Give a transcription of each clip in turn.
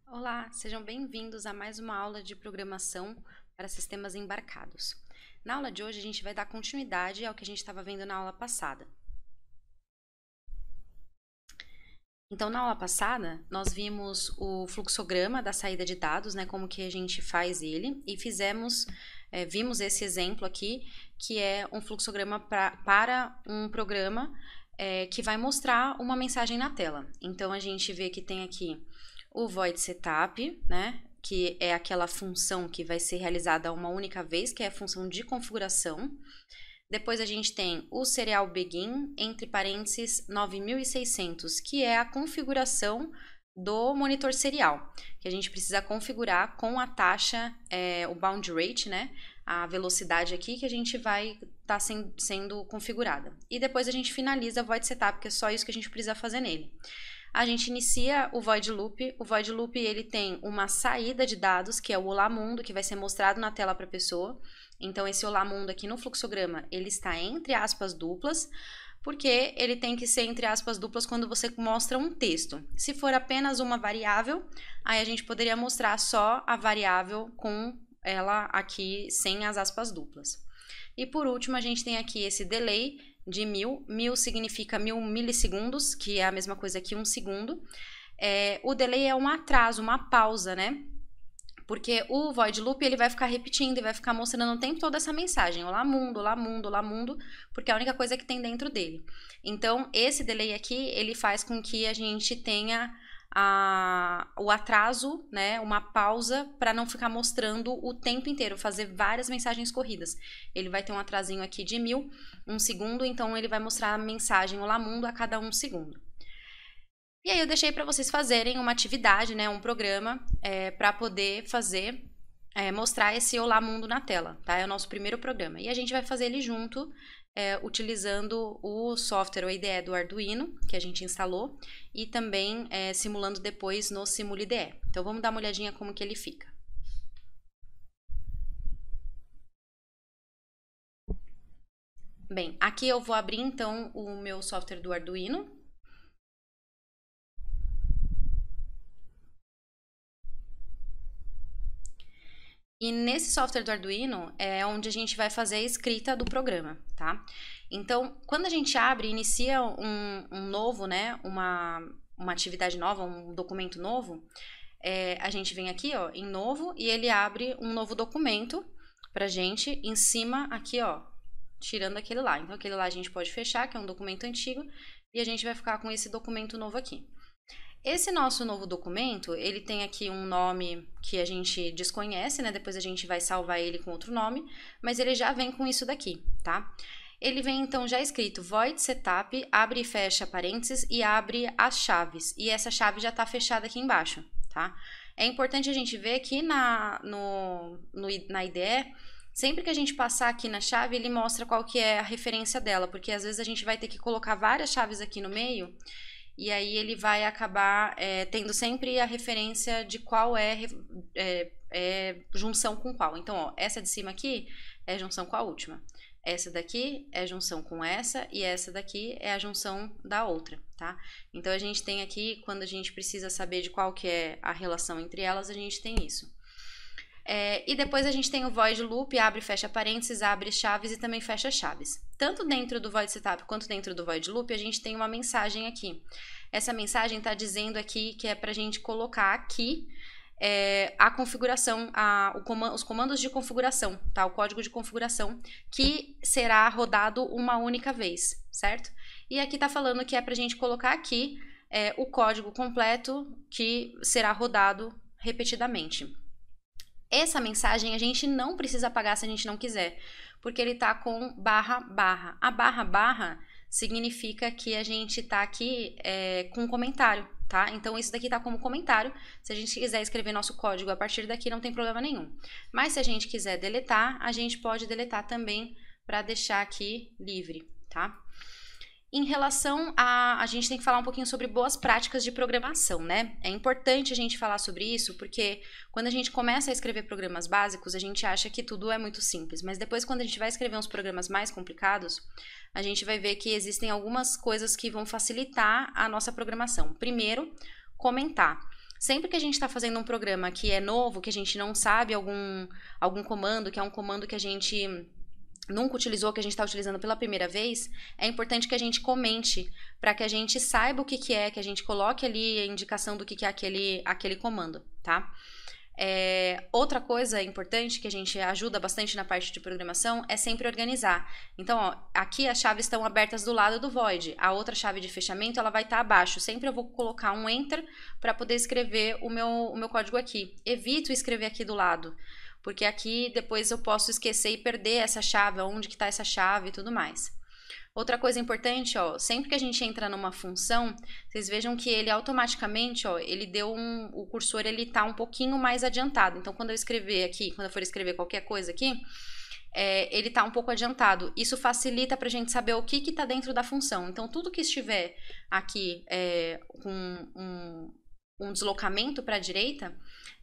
Olá, sejam bem-vindos a mais uma aula de programação para sistemas embarcados. Na aula de hoje, a gente vai dar continuidade ao que a gente estava vendo na aula passada. Então, na aula passada, nós vimos o fluxograma da saída de dados, né, como que a gente faz ele, e vimos esse exemplo aqui, que é um fluxograma para um programa que vai mostrar uma mensagem na tela. Então, a gente vê que tem aqui o void setup, né, que é aquela função que vai ser realizada uma única vez, que é a função de configuração. Depois a gente tem o serial begin, entre parênteses, 9600, que é a configuração do monitor serial, que a gente precisa configurar com a taxa, o bound rate, né? A velocidade aqui que a gente vai estar sendo configurada. E depois a gente finaliza o void setup, que é só isso que a gente precisa fazer nele. A gente inicia o void loop. O void loop ele tem uma saída de dados, que é o olá mundo, que vai ser mostrado na tela para a pessoa. Então, esse olá mundo aqui no fluxograma, ele está entre aspas duplas, porque ele tem que ser entre aspas duplas quando você mostra um texto. Se for apenas uma variável, aí a gente poderia mostrar só a variável com ela aqui sem as aspas duplas. E por último, a gente tem aqui esse delay de 1000. 1000 significa 1000 milissegundos, que é a mesma coisa que 1 segundo. O delay é um atraso, uma pausa, né? Porque o void loop ele vai ficar repetindo e vai ficar mostrando o tempo todo essa mensagem. Olá mundo, olá mundo, olá mundo, porque é a única coisa que tem dentro dele. Então, esse delay aqui, ele faz com que a gente tenha o atraso, né, uma pausa para não ficar mostrando o tempo inteiro, fazer várias mensagens corridas. Ele vai ter um atrasinho aqui de 1000, 1 segundo, então ele vai mostrar a mensagem olá mundo a cada 1 segundo. E aí eu deixei para vocês fazerem uma atividade, né, um programa para poder mostrar esse olá mundo na tela, tá? É o nosso primeiro programa. E a gente vai fazer ele junto, utilizando o software, o IDE do Arduino, que a gente instalou, e também simulando depois no SimuliDE. Então vamos dar uma olhadinha como que ele fica. Bem, aqui eu vou abrir então o meu software do Arduino. E nesse software do Arduino é onde a gente vai fazer a escrita do programa, tá? Então, quando a gente abre e inicia um novo, né, uma atividade nova, um documento novo, a gente vem aqui, ó, em novo, e ele abre um novo documento pra gente em cima aqui, ó, tirando aquele lá. Então, aquele lá a gente pode fechar, que é um documento antigo, e a gente vai ficar com esse documento novo aqui. Esse nosso novo documento, ele tem aqui um nome que a gente desconhece, né? Depois a gente vai salvar ele com outro nome, mas ele já vem com isso daqui, tá? Ele vem então já escrito void setup, abre e fecha parênteses e abre as chaves. E essa chave já tá fechada aqui embaixo, tá? É importante a gente ver que na IDE, sempre que a gente passar aqui na chave, ele mostra qual que é a referência dela, porque às vezes a gente vai ter que colocar várias chaves aqui no meio, e aí ele vai acabar tendo sempre a referência de qual junção com qual. Então, ó, essa de cima aqui é junção com a última. Essa daqui é junção com essa e essa daqui é a junção da outra, tá? Então, a gente tem aqui, quando a gente precisa saber de qual que é a relação entre elas, a gente tem isso. E depois a gente tem o void loop, abre e fecha parênteses, abre chaves e também fecha chaves. Tanto dentro do void setup quanto dentro do void loop, a gente tem uma mensagem aqui. Essa mensagem está dizendo aqui que é para a gente colocar aqui a configuração, os comandos de configuração, tá? O código de configuração que será rodado uma única vez, certo? E aqui está falando que é para a gente colocar aqui o código completo que será rodado repetidamente. Essa mensagem a gente não precisa apagar se a gente não quiser, porque ele tá com barra barra. A barra barra significa que a gente tá aqui com um comentário, tá? Então isso daqui tá como comentário. Se a gente quiser escrever nosso código a partir daqui, não tem problema nenhum. Mas se a gente quiser deletar, a gente pode deletar também para deixar aqui livre, tá? Em relação a gente tem que falar um pouquinho sobre boas práticas de programação, né? É importante a gente falar sobre isso, porque quando a gente começa a escrever programas básicos, a gente acha que tudo é muito simples, mas depois quando a gente vai escrever uns programas mais complicados, a gente vai ver que existem algumas coisas que vão facilitar a nossa programação. Primeiro, comentar. Sempre que a gente está fazendo um programa que é novo, que a gente não sabe algum comando, que é um comando que a gente nunca utilizou, que a gente está utilizando pela primeira vez, é importante que a gente comente para que a gente saiba o que é, que a gente coloque ali a indicação do que é aquele comando, tá? Outra coisa importante que a gente ajuda bastante na parte de programação é sempre organizar. Então, ó, aqui as chaves estão abertas do lado do void, a outra chave de fechamento ela vai estar abaixo. Sempre eu vou colocar um enter para poder escrever o meu código aqui. Evito escrever aqui do lado, porque aqui depois eu posso esquecer e perder essa chave, onde que está essa chave e tudo mais. Outra coisa importante, ó, sempre que a gente entra numa função, vocês vejam que ele automaticamente, ó, ele deu o cursor ele tá um pouquinho mais adiantado. Então, quando eu escrever aqui, quando eu for escrever qualquer coisa aqui, ele tá um pouco adiantado. Isso facilita pra gente saber o que tá dentro da função. Então, tudo que estiver aqui com um deslocamento para a direita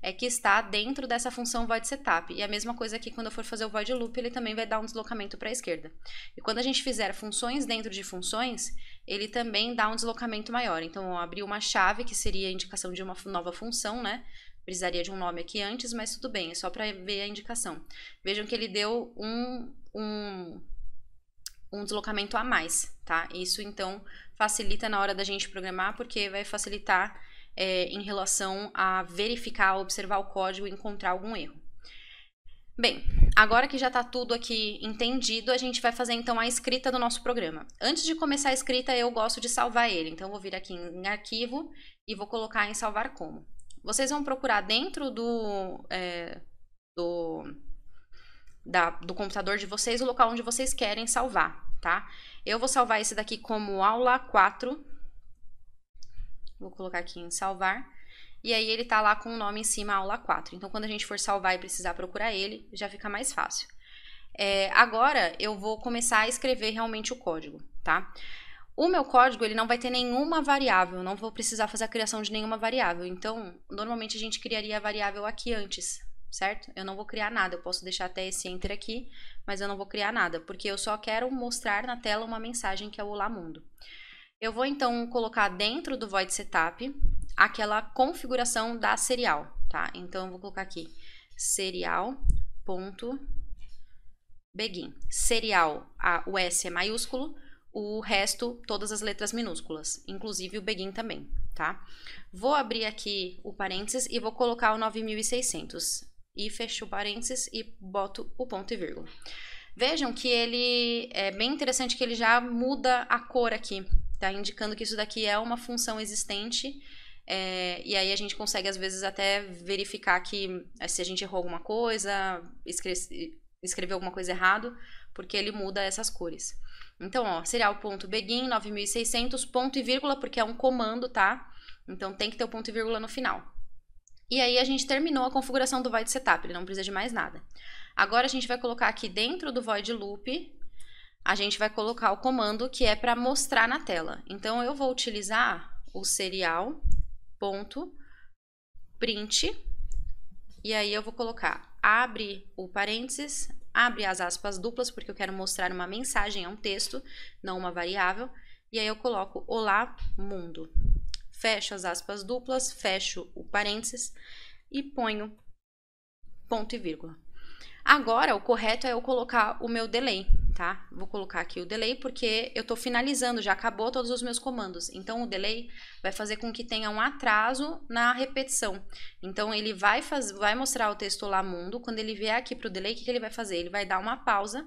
é que está dentro dessa função void setup. E a mesma coisa aqui quando eu for fazer o void loop, ele também vai dar um deslocamento para a esquerda. E quando a gente fizer funções dentro de funções, ele também dá um deslocamento maior. Então, eu abri uma chave, que seria a indicação de uma nova função, né? Precisaria de um nome aqui antes, mas tudo bem, é só para ver a indicação. Vejam que ele deu um deslocamento a mais, tá? Isso, então, facilita na hora da gente programar, porque vai facilitar em relação a verificar, observar o código e encontrar algum erro. Bem, agora que já está tudo aqui entendido, a gente vai fazer então a escrita do nosso programa. Antes de começar a escrita, eu gosto de salvar ele. Então, eu vou vir aqui em arquivo e vou colocar em salvar como. Vocês vão procurar dentro do computador de vocês o local onde vocês querem salvar, tá? Eu vou salvar esse daqui como aula 4. Vou colocar aqui em salvar. E aí ele tá lá com o nome em cima, aula 4. Então, quando a gente for salvar e precisar procurar ele, já fica mais fácil. Agora, eu vou começar a escrever realmente o código, tá? O meu código, ele não vai ter nenhuma variável. Não vou precisar fazer a criação de nenhuma variável. Então, normalmente a gente criaria a variável aqui antes, certo? Eu não vou criar nada. Eu posso deixar até esse enter aqui, mas eu não vou criar nada, porque eu só quero mostrar na tela uma mensagem que é o Olá Mundo. Eu vou, então, colocar dentro do void setup aquela configuração da serial, tá? Então, eu vou colocar aqui serial.begin. Serial, o S é maiúsculo, o resto, todas as letras minúsculas, inclusive o begin também, tá? Vou abrir aqui o parênteses e vou colocar o 9600. E fecho o parênteses e boto o ponto e vírgula. Vejam que ele é bem interessante que ele já muda a cor aqui. Tá indicando que isso daqui é uma função existente, e aí a gente consegue às vezes até verificar que se a gente errou alguma coisa, escreveu alguma coisa errado, porque ele muda essas cores. Então, ó, serial.begin 9600, ponto e vírgula, porque é um comando, tá? Então tem que ter o ponto e vírgula no final. E aí a gente terminou a configuração do void setup, ele não precisa de mais nada. Agora a gente vai colocar aqui dentro do void loop, a gente vai colocar o comando que é para mostrar na tela. Então, eu vou utilizar o serial.print e aí eu vou colocar, abre o parênteses, abre as aspas duplas, porque eu quero mostrar uma mensagem, é um texto, não uma variável, e aí eu coloco Olá Mundo. Fecho as aspas duplas, fecho o parênteses e ponho ponto e vírgula. Agora, o correto é eu colocar o meu delay, tá? Vou colocar aqui o delay porque eu tô finalizando, já acabou todos os meus comandos. Então, o delay vai fazer com que tenha um atraso na repetição. Então, ele vai mostrar o texto Olá Mundo. Quando ele vier aqui pro delay, o que ele vai fazer? Ele vai dar uma pausa.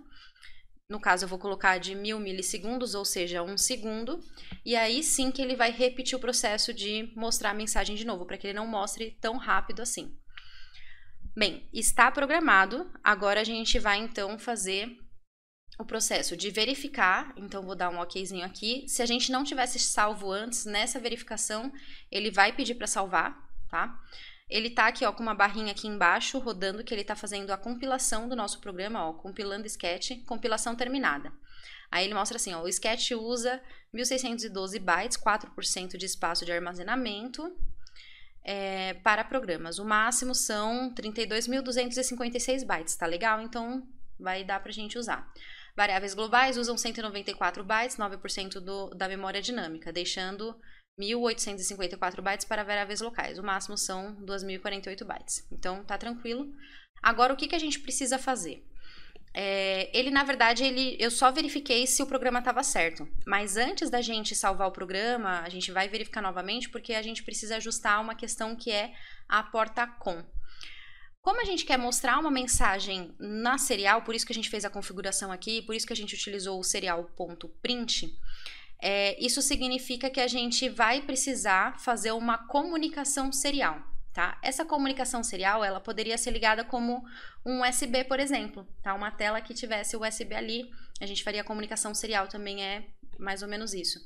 No caso, eu vou colocar de 1000 milissegundos, ou seja, 1 segundo. E aí sim que ele vai repetir o processo de mostrar a mensagem de novo, para que ele não mostre tão rápido assim. Bem, está programado. Agora a gente vai então fazer o processo de verificar. Então vou dar um okzinho aqui. Se a gente não tivesse salvo antes, nessa verificação, ele vai pedir para salvar, tá? Ele tá aqui, ó, com uma barrinha aqui embaixo, rodando, que ele tá fazendo a compilação do nosso programa, ó, compilando Sketch, compilação terminada. Aí ele mostra assim, ó, o Sketch usa 1612 bytes, 4% de espaço de armazenamento, para programas. O máximo são 32.256 bytes, tá legal? Então, vai dar pra gente usar. Variáveis globais usam 194 bytes, 9% da memória dinâmica, deixando 1.854 bytes para variáveis locais. O máximo são 2.048 bytes. Então, tá tranquilo. Agora, o que a gente precisa fazer? Ele, na verdade, eu só verifiquei se o programa estava certo. Mas antes da gente salvar o programa, a gente vai verificar novamente, porque a gente precisa ajustar uma questão que é a porta com. Como a gente quer mostrar uma mensagem na serial, por isso que a gente fez a configuração aqui, por isso que a gente utilizou o serial.print, isso significa que a gente vai precisar fazer uma comunicação serial, tá? Essa comunicação serial, ela poderia ser ligada como um USB, por exemplo, tá? Uma tela que tivesse USB ali, a gente faria a comunicação serial, também é mais ou menos isso.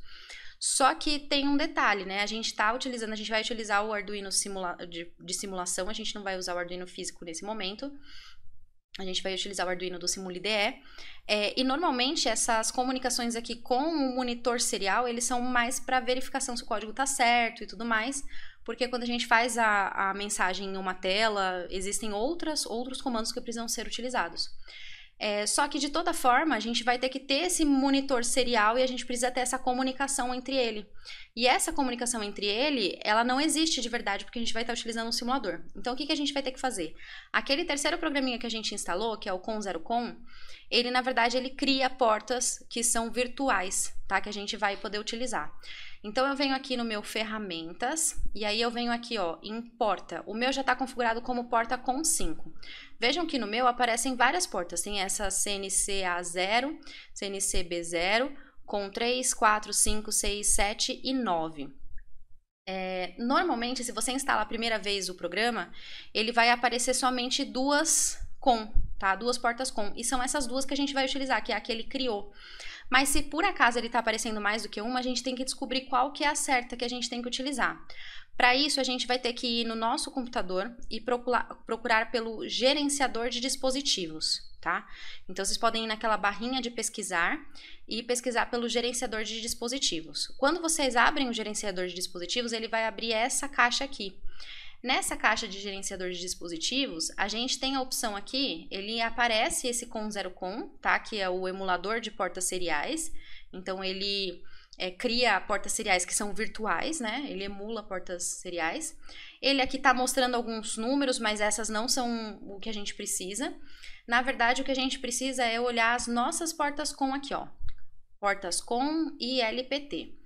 Só que tem um detalhe, né? A gente vai utilizar o Arduino de simulação, a gente não vai usar o Arduino físico nesse momento. A gente vai utilizar o Arduino do SimulIDE. E normalmente essas comunicações aqui com o monitor serial, eles são mais para verificação se o código está certo e tudo mais, porque quando a gente faz a mensagem em uma tela, existem outros comandos que precisam ser utilizados. Só que de toda forma, a gente vai ter que ter esse monitor serial e a gente precisa ter essa comunicação entre ele. E essa comunicação entre ele, ela não existe de verdade, porque a gente vai estar utilizando um simulador. Então, o que a gente vai ter que fazer? Aquele terceiro programinha que a gente instalou, que é o com0com, ele, na verdade, ele cria portas que são virtuais, tá? Que a gente vai poder utilizar. Então, eu venho aqui no meu ferramentas, e aí eu venho aqui, ó, em porta. O meu já está configurado como porta com 5. Vejam que no meu aparecem várias portas. Tem essa CNC-A0, CNC-B0, com 3, 4, 5, 6, 7 e 9. Normalmente, se você instala a primeira vez o programa, ele vai aparecer somente duas com, tá? Duas portas com. E são essas duas que a gente vai utilizar, que é a que ele criou. Mas se por acaso ele está aparecendo mais do que uma, a gente tem que descobrir qual que é a certa que a gente tem que utilizar. Para isso, a gente vai ter que ir no nosso computador e procurar pelo gerenciador de dispositivos, tá? Então, vocês podem ir naquela barrinha de pesquisar e pesquisar pelo gerenciador de dispositivos. Quando vocês abrem o gerenciador de dispositivos, ele vai abrir essa caixa aqui. Nessa caixa de gerenciador de dispositivos, a gente tem a opção aqui, ele aparece esse com0com, tá? Que é o emulador de portas seriais. Então, ele cria portas seriais que são virtuais, né? Ele emula portas seriais. Ele aqui tá mostrando alguns números, mas essas não são o que a gente precisa. Na verdade, o que a gente precisa é olhar as nossas portas com aqui, ó. Portas com e LPT.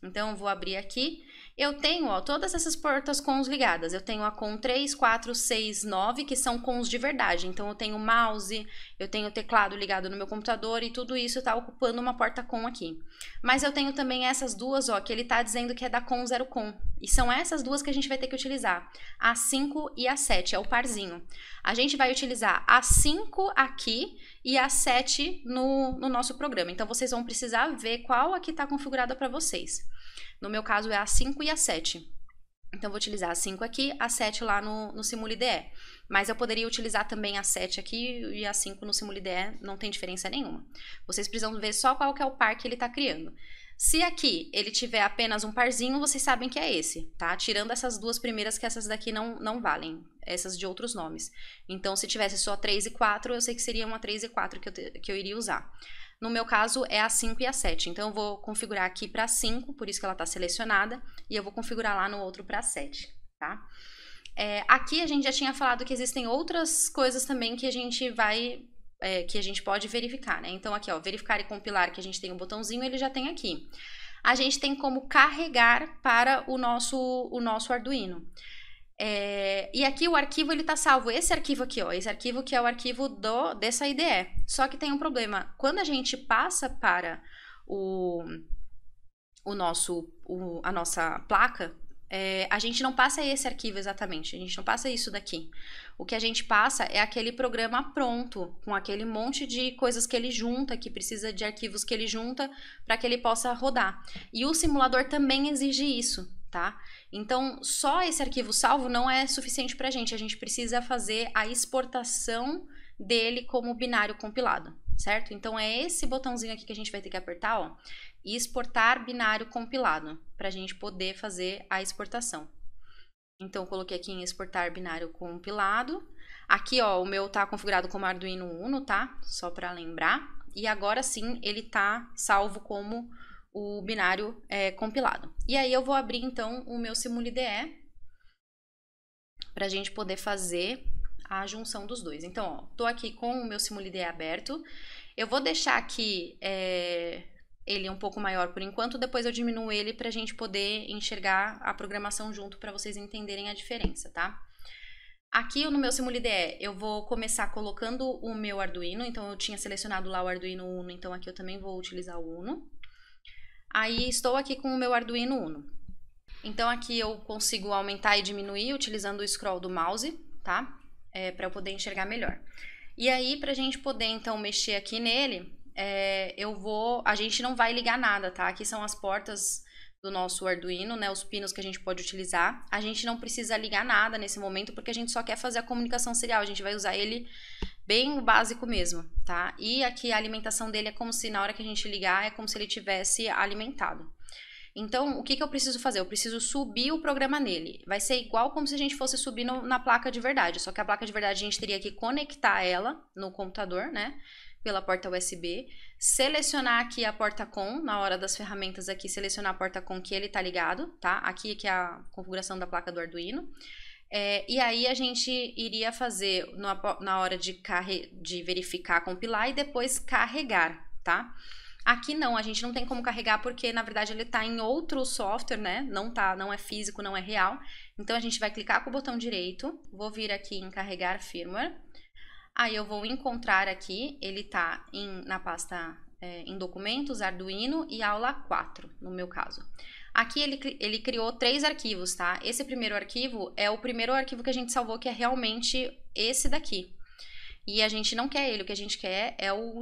Então, eu vou abrir aqui. Eu tenho, ó, todas essas portas cons ligadas. Eu tenho a com 3, 4, 6, 9, que são cons de verdade. Então, eu tenho mouse, eu tenho o teclado ligado no meu computador e tudo isso está ocupando uma porta com aqui. Mas eu tenho também essas duas, ó, que ele está dizendo que é da com0com. E são essas duas que a gente vai ter que utilizar. A 5 e a 7, é o parzinho. A gente vai utilizar a 5 aqui e a 7 no nosso programa. Então, vocês vão precisar ver qual aqui está configurada para vocês. No meu caso, é a 5 e a 7. Então, vou utilizar a 5 aqui, a 7 lá no SimulIDE. Mas eu poderia utilizar também a 7 aqui e a 5 no SimulIDE, não tem diferença nenhuma. Vocês precisam ver só qual que é o par que ele está criando. Se aqui ele tiver apenas um parzinho, vocês sabem que é esse, tá? Tirando essas duas primeiras, que essas daqui não valem, essas de outros nomes. Então, se tivesse só 3 e 4, eu sei que seria uma 3 e 4 que eu iria usar. No meu caso, é a 5 e a 7. Então, eu vou configurar aqui para 5, por isso que ela está selecionada, e eu vou configurar lá no outro para 7, tá? Aqui a gente já tinha falado que existem outras coisas também que a gente vai... que a gente pode verificar, né? Então, aqui, ó, verificar e compilar, que a gente tem um botãozinho, ele já tem aqui. A gente tem como carregar para o nosso Arduino. E aqui o arquivo, ele tá salvo, esse arquivo aqui, ó, esse arquivo que é o arquivo dessa IDE. Só que tem um problema, quando a gente passa para a nossa placa, a gente não passa esse arquivo exatamente, a gente não passa isso daqui. O que a gente passa é aquele programa pronto, com aquele monte de coisas que ele junta, que precisa de arquivos que ele junta para que ele possa rodar. E o simulador também exige isso, tá? Então, só esse arquivo salvo não é suficiente para a gente precisa fazer a exportação dele como binário compilado, certo? Então, é esse botãozinho aqui que a gente vai ter que apertar, ó, e exportar binário compilado, para a gente poder fazer a exportação. Então, eu coloquei aqui em exportar binário compilado. Aqui, ó, o meu tá configurado como Arduino Uno, tá? Só para lembrar. E agora sim, ele tá salvo como o binário compilado. E aí eu vou abrir então o meu SimulIDE para a gente poder fazer a junção dos dois. Então, ó, tô aqui com o meu SimulIDE aberto. Eu vou deixar aqui ele um pouco maior por enquanto, depois eu diminuo ele para a gente poder enxergar a programação junto para vocês entenderem a diferença, tá? Aqui no meu SimulIDE eu vou começar colocando o meu Arduino, então eu tinha selecionado lá o Arduino Uno, então aqui eu também vou utilizar o Uno. Aí estou aqui com o meu Arduino Uno. Então aqui eu consigo aumentar e diminuir utilizando o scroll do mouse, tá? Para eu poder enxergar melhor. E aí, pra gente poder então mexer aqui nele, a gente não vai ligar nada, tá? Aqui são as portas do nosso Arduino, né? Os pinos que a gente pode utilizar. A gente não precisa ligar nada nesse momento, porque a gente só quer fazer a comunicação serial. A gente vai usar ele bem básico mesmo, tá? E aqui a alimentação dele é como se na hora que a gente ligar, é como se ele tivesse alimentado. Então, o que eu preciso fazer? Eu preciso subir o programa nele. Vai ser igual como se a gente fosse subir na placa de verdade. Só que a placa de verdade a gente teria que conectar ela no computador, né? Pela porta USB. Selecionar aqui a porta COM, na hora das ferramentas aqui, selecionar a porta COM que ele tá ligado, tá? Aqui que é a configuração da placa do Arduino. E aí a gente iria fazer na hora de verificar, compilar e depois carregar, tá? Aqui não, a gente não tem como carregar porque na verdade ele está em outro software, né? Não é físico, não é real. Então a gente vai clicar com o botão direito, vou vir aqui em carregar firmware. Aí eu vou encontrar aqui, ele está na pasta em documentos, Arduino e aula 4, no meu caso. Aqui ele criou 3 arquivos, tá? Esse primeiro arquivo é o primeiro arquivo que a gente salvou, que é realmente esse daqui. E a gente não quer ele, o que a gente quer é o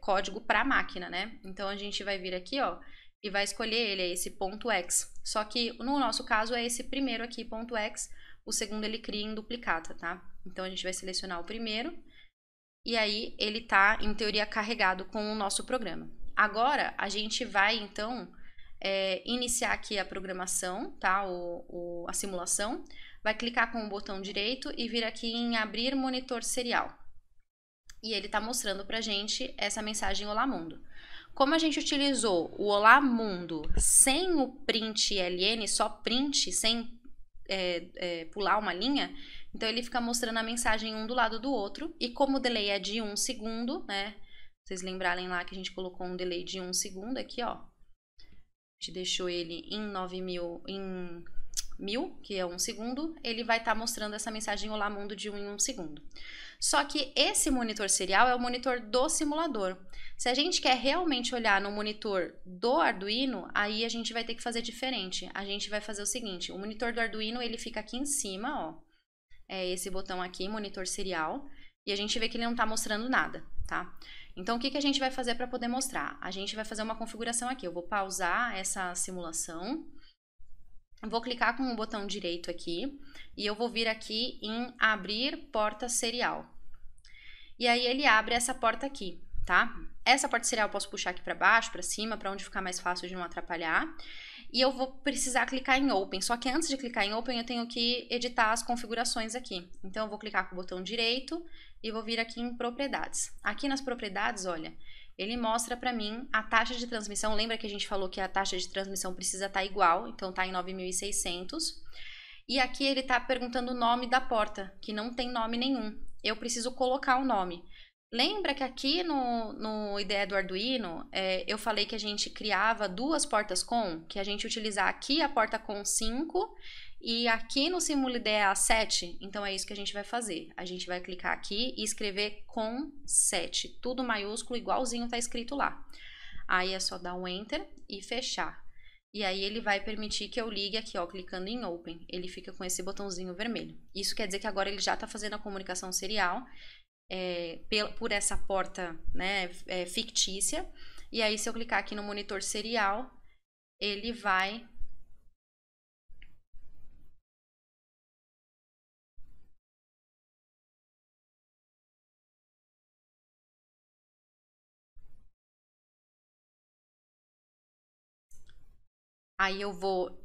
código para a máquina, né? Então a gente vai vir aqui, ó, e vai escolher ele, é esse .x. Só que no nosso caso é esse primeiro aqui, .x, o segundo ele cria em duplicata, tá? Então a gente vai selecionar o primeiro e aí ele tá, em teoria, carregado com o nosso programa. Agora a gente vai, então, iniciar aqui a programação, tá? A simulação. Vai clicar com o botão direito e vir aqui em abrir monitor serial. E ele está mostrando pra gente essa mensagem Olá Mundo. Como a gente utilizou o Olá Mundo sem o print ln, só print, sem pular uma linha, então ele fica mostrando a mensagem um do lado do outro. E como o delay é de 1 segundo, né? Vocês lembrarem lá que a gente colocou um delay de 1 segundo aqui, ó. A gente deixou ele em 1000, que é 1 segundo, ele vai estar mostrando essa mensagem Olá Mundo de 1 em 1 segundo. Só que esse monitor serial é o monitor do simulador. Se a gente quer realmente olhar no monitor do Arduino, aí a gente vai ter que fazer diferente. A gente vai fazer o seguinte, o monitor do Arduino ele fica aqui em cima, ó. É esse botão aqui, monitor serial, e a gente vê que ele não está mostrando nada, tá? Então, o que a gente vai fazer para poder mostrar? A gente vai fazer uma configuração aqui. Eu vou pausar essa simulação. Vou clicar com o botão direito aqui e eu vou vir aqui em abrir porta serial. E aí ele abre essa porta aqui, tá? Essa porta serial eu posso puxar aqui para baixo, para cima, para onde ficar mais fácil de não atrapalhar. E eu vou precisar clicar em Open, só que antes de clicar em Open eu tenho que editar as configurações aqui. Então eu vou clicar com o botão direito e vou vir aqui em Propriedades. Aqui nas Propriedades, olha, ele mostra para mim a taxa de transmissão. Lembra que a gente falou que a taxa de transmissão precisa estar igual, então tá em 9600. E aqui ele tá perguntando o nome da porta, que não tem nome nenhum. Eu preciso colocar o nome. Lembra que aqui no IDE do Arduino, eu falei que a gente criava 2 portas COM, que a gente utilizar aqui a porta COM 5 e aqui no SimulIDE a 7, então é isso que a gente vai fazer. A gente vai clicar aqui e escrever COM 7, tudo maiúsculo, igualzinho tá escrito lá. Aí é só dar um Enter e fechar. E aí ele vai permitir que eu ligue aqui, ó, clicando em Open. Ele fica com esse botãozinho vermelho. Isso quer dizer que agora ele já tá fazendo a comunicação serial por essa porta, né, fictícia. E aí se eu clicar aqui no monitor serial, ele vai aí eu vou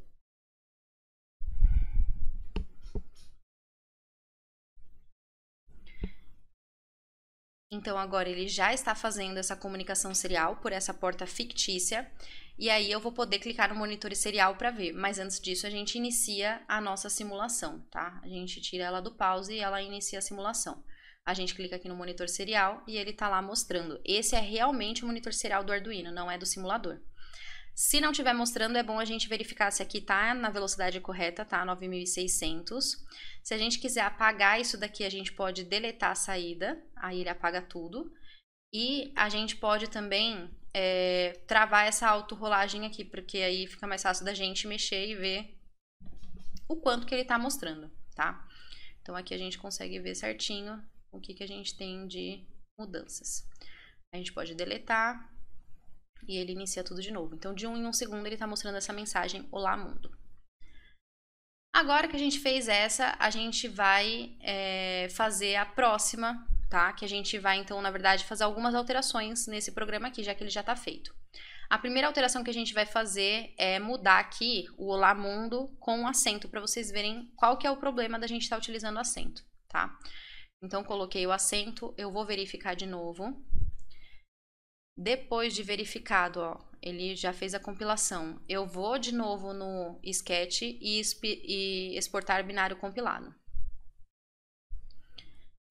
Então agora ele já está fazendo essa comunicação serial por essa porta fictícia. E aí eu vou poder clicar no monitor serial para ver. Mas antes disso a gente inicia a nossa simulação, tá? A gente tira ela do pause e ela inicia a simulação. A gente clica aqui no monitor serial e ele tá lá mostrando. Esse é realmente o monitor serial do Arduino, não é do simulador. Se não estiver mostrando, é bom a gente verificar se aqui tá na velocidade correta, tá? 9600. Se a gente quiser apagar isso daqui, a gente pode deletar a saída, aí ele apaga tudo. E a gente pode também travar essa autorrolagem aqui, porque aí fica mais fácil da gente mexer e ver o quanto que ele tá mostrando, tá? Então aqui a gente consegue ver certinho o que a gente tem de mudanças. A gente pode deletar e ele inicia tudo de novo. Então de 1 em 1 segundo ele tá mostrando essa mensagem: Olá mundo. Agora que a gente fez essa, a gente vai fazer a próxima, tá? Que a gente vai, então, na verdade, fazer algumas alterações nesse programa aqui, já que ele já tá feito. A primeira alteração que a gente vai fazer é mudar aqui o Olá Mundo com acento, para vocês verem qual que é o problema da gente estar utilizando acento, tá? Então, coloquei o acento, eu vou verificar de novo. Depois de verificado, ó, ele já fez a compilação. Eu vou de novo no Sketch e exportar binário compilado.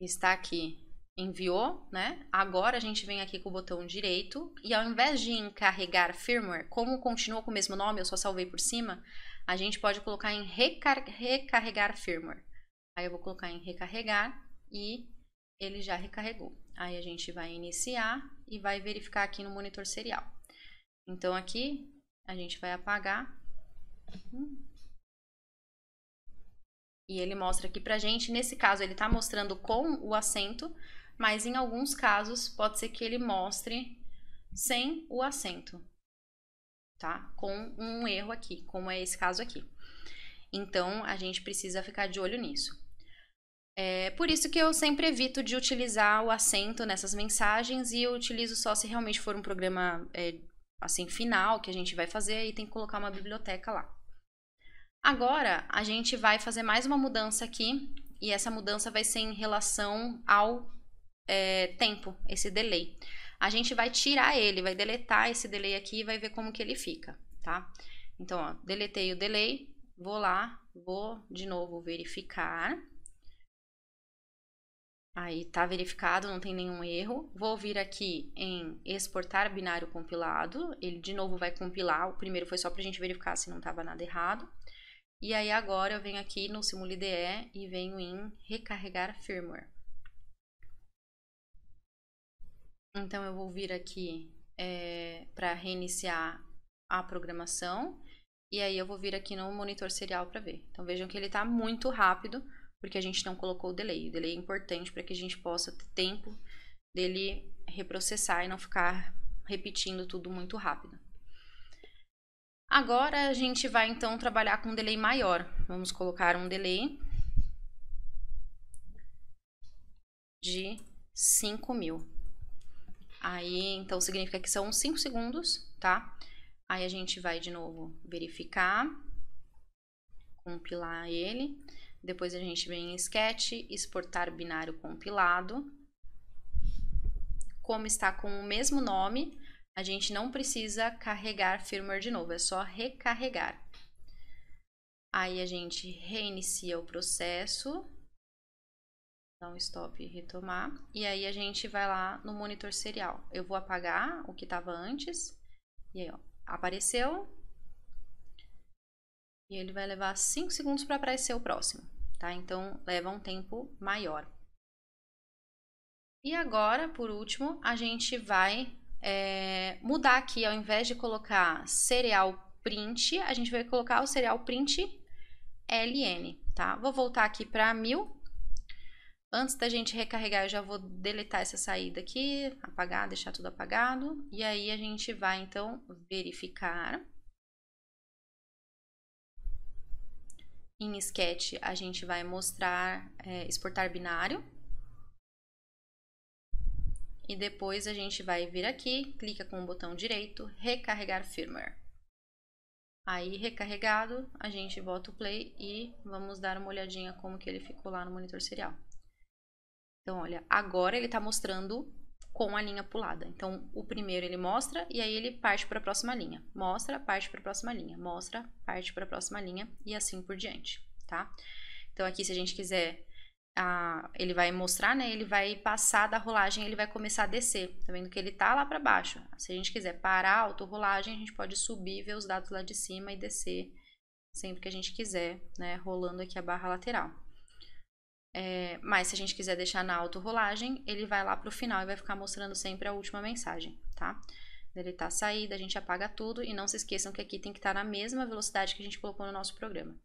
Está aqui, enviou, né? Agora a gente vem aqui com o botão direito e ao invés de encarregar firmware, como continua com o mesmo nome, eu só salvei por cima, a gente pode colocar em recarregar firmware. Aí eu vou colocar em recarregar e ele já recarregou. Aí a gente vai iniciar e vai verificar aqui no monitor serial. Então aqui a gente vai apagar. E ele mostra aqui pra gente. Nesse caso ele tá mostrando com o acento, mas em alguns casos pode ser que ele mostre sem o acento, tá? Com um erro aqui, como é esse caso aqui. Então a gente precisa ficar de olho nisso. É por isso que eu sempre evito de utilizar o acento nessas mensagens e eu utilizo só se realmente for um programa assim final que a gente vai fazer e tem que colocar uma biblioteca lá. Agora a gente vai fazer mais uma mudança aqui e essa mudança vai ser em relação ao tempo, esse delay. A gente vai tirar ele, vai deletar esse delay aqui e vai ver como que ele fica, tá? Então, ó, deletei o delay, vou lá, vou de novo verificar. Aí tá verificado, não tem nenhum erro. Vou vir aqui em exportar binário compilado. Ele de novo vai compilar. O primeiro foi só pra gente verificar se não tava nada errado. E aí agora eu venho aqui no Simula IDE e venho em recarregar firmware. Então eu vou vir aqui para reiniciar a programação. E aí eu vou vir aqui no monitor serial para ver. Então vejam que ele tá muito rápido, porque a gente não colocou o delay. O delay é importante para que a gente possa ter tempo dele reprocessar e não ficar repetindo tudo muito rápido. Agora a gente vai então trabalhar com um delay maior. Vamos colocar um delay de 5.000. Aí então significa que são 5 segundos, tá? Aí a gente vai de novo verificar, compilar ele. Depois a gente vem em Sketch, exportar binário compilado. Como está com o mesmo nome, a gente não precisa carregar firmware de novo, é só recarregar. Aí a gente reinicia o processo, dá um stop e retomar. E aí a gente vai lá no monitor serial. Eu vou apagar o que estava antes. E aí, ó, apareceu. E ele vai levar 5 segundos para aparecer o próximo, tá? Então, leva um tempo maior. E agora, por último, a gente vai mudar aqui, ao invés de colocar serial print, a gente vai colocar o serial print ln, tá? Vou voltar aqui para 1000. Antes da gente recarregar, eu já vou deletar essa saída aqui, apagar, deixar tudo apagado. E aí a gente vai, então, verificar. Em Sketch, a gente vai mostrar, exportar binário. E depois a gente vai vir aqui, clica com o botão direito, recarregar firmware. Aí, recarregado, a gente bota o play e vamos dar uma olhadinha como que ele ficou lá no monitor serial. Então, olha, agora ele está mostrando com a linha pulada. Então, o primeiro ele mostra e aí ele parte para a próxima linha. Mostra, parte para a próxima linha. Mostra, parte para a próxima linha e assim por diante, tá? Então, aqui, se a gente quiser, ele vai mostrar, né? Ele vai passar da rolagem, ele vai começar a descer. Tá vendo que ele tá lá para baixo. Se a gente quiser parar a autorrolagem, a gente pode subir, ver os dados lá de cima e descer sempre que a gente quiser, né? Rolando aqui a barra lateral. Mas se a gente quiser deixar na autorrolagem, ele vai lá para o final e vai ficar mostrando sempre a última mensagem, tá? Deletar a saída, a gente apaga tudo e não se esqueçam que aqui tem que estar na mesma velocidade que a gente colocou no nosso programa.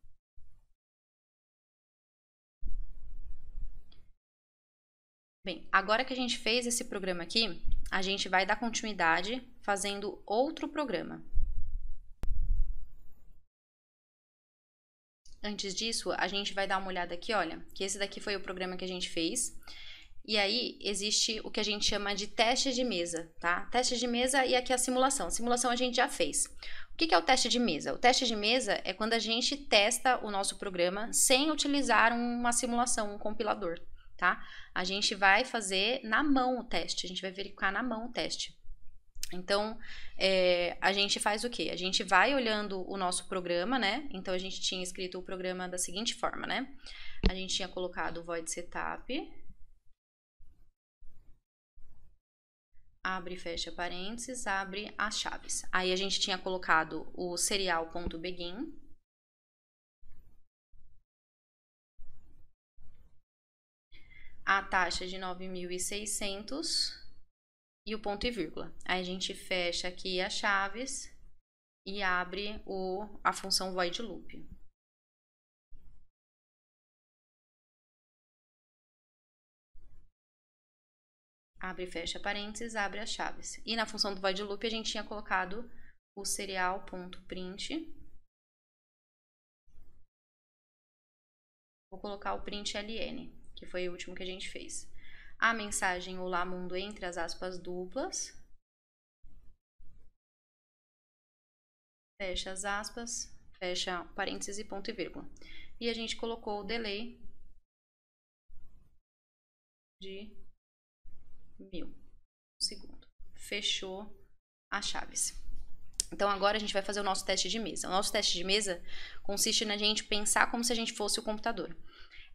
Bem, agora que a gente fez esse programa aqui, a gente vai dar continuidade fazendo outro programa. Antes disso, a gente vai dar uma olhada aqui, olha, que esse daqui foi o programa que a gente fez. E aí, existe o que a gente chama de teste de mesa, tá? Teste de mesa e aqui a simulação. A simulação a gente já fez. O que é o teste de mesa? O teste de mesa é quando a gente testa o nosso programa sem utilizar uma simulação, um compilador, tá? A gente vai fazer na mão o teste, a gente vai verificar na mão o teste. Então, a gente faz o quê? A gente vai olhando o nosso programa, né? Então, a gente tinha escrito o programa da seguinte forma, né? A gente tinha colocado o void setup, abre e fecha parênteses, abre as chaves. Aí, a gente tinha colocado o serial.begin, a taxa de 9.600 e o ponto e vírgula. Aí a gente fecha aqui as chaves e abre a função void loop. Abre e fecha parênteses, abre as chaves. E na função do void loop a gente tinha colocado o serial.print. Vou colocar o print ln, que foi o último que a gente fez. A mensagem olá mundo entre as aspas duplas. Fecha as aspas, fecha parênteses e ponto e vírgula. E a gente colocou o delay de 1000 segundo. Fechou as chaves. Então, agora a gente vai fazer o nosso teste de mesa. O nosso teste de mesa consiste na gente pensar como se a gente fosse o computador.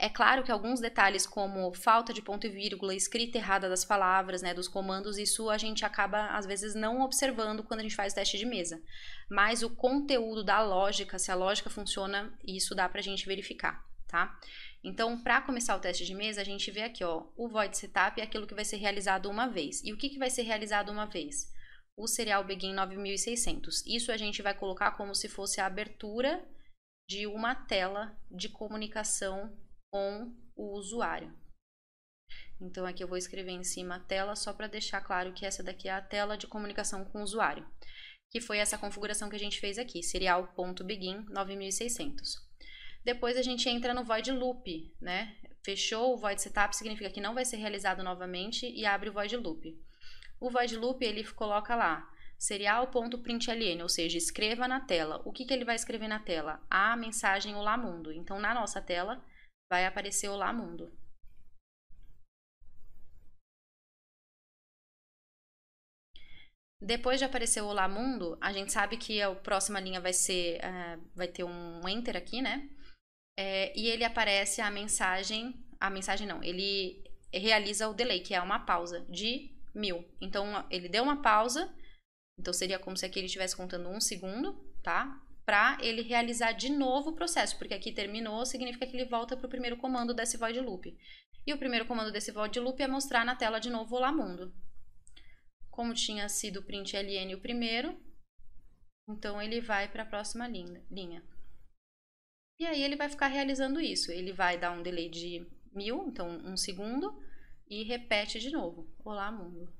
É claro que alguns detalhes, como falta de ponto e vírgula, escrita errada das palavras, né, dos comandos, isso a gente acaba, às vezes, não observando quando a gente faz o teste de mesa. Mas o conteúdo da lógica, se a lógica funciona, isso dá pra gente verificar, tá? Então, para começar o teste de mesa, a gente vê aqui, ó, o void setup é aquilo que vai ser realizado uma vez. E o que vai ser realizado uma vez? O serial begin 9.600. Isso a gente vai colocar como se fosse a abertura de uma tela de comunicação com o usuário. Então, aqui eu vou escrever em cima a tela só para deixar claro que essa daqui é a tela de comunicação com o usuário, que foi essa configuração que a gente fez aqui, serial.begin 9.600. Depois a gente entra no void loop, né? Fechou o void setup, significa que não vai ser realizado novamente e abre o void loop. O void loop, ele coloca lá serial.println, ou seja, escreva na tela. O que ele vai escrever na tela? A mensagem olá mundo. Então, na nossa tela, vai aparecer olá mundo. Depois de aparecer o olá mundo, a gente sabe que a próxima linha vai ter um enter aqui, né? E ele aparece a mensagem não, ele realiza o delay, que é uma pausa de 1000. Então, ele deu uma pausa, então seria como se aqui ele estivesse contando 1 segundo, tá? Para ele realizar de novo o processo, porque aqui terminou, significa que ele volta para o primeiro comando desse void loop. E o primeiro comando desse void loop é mostrar na tela de novo o olá mundo. Como tinha sido o println o primeiro, então ele vai para a próxima linha. E aí ele vai ficar realizando isso. Ele vai dar um delay de 1000, então 1 segundo, e repete de novo. Olá mundo.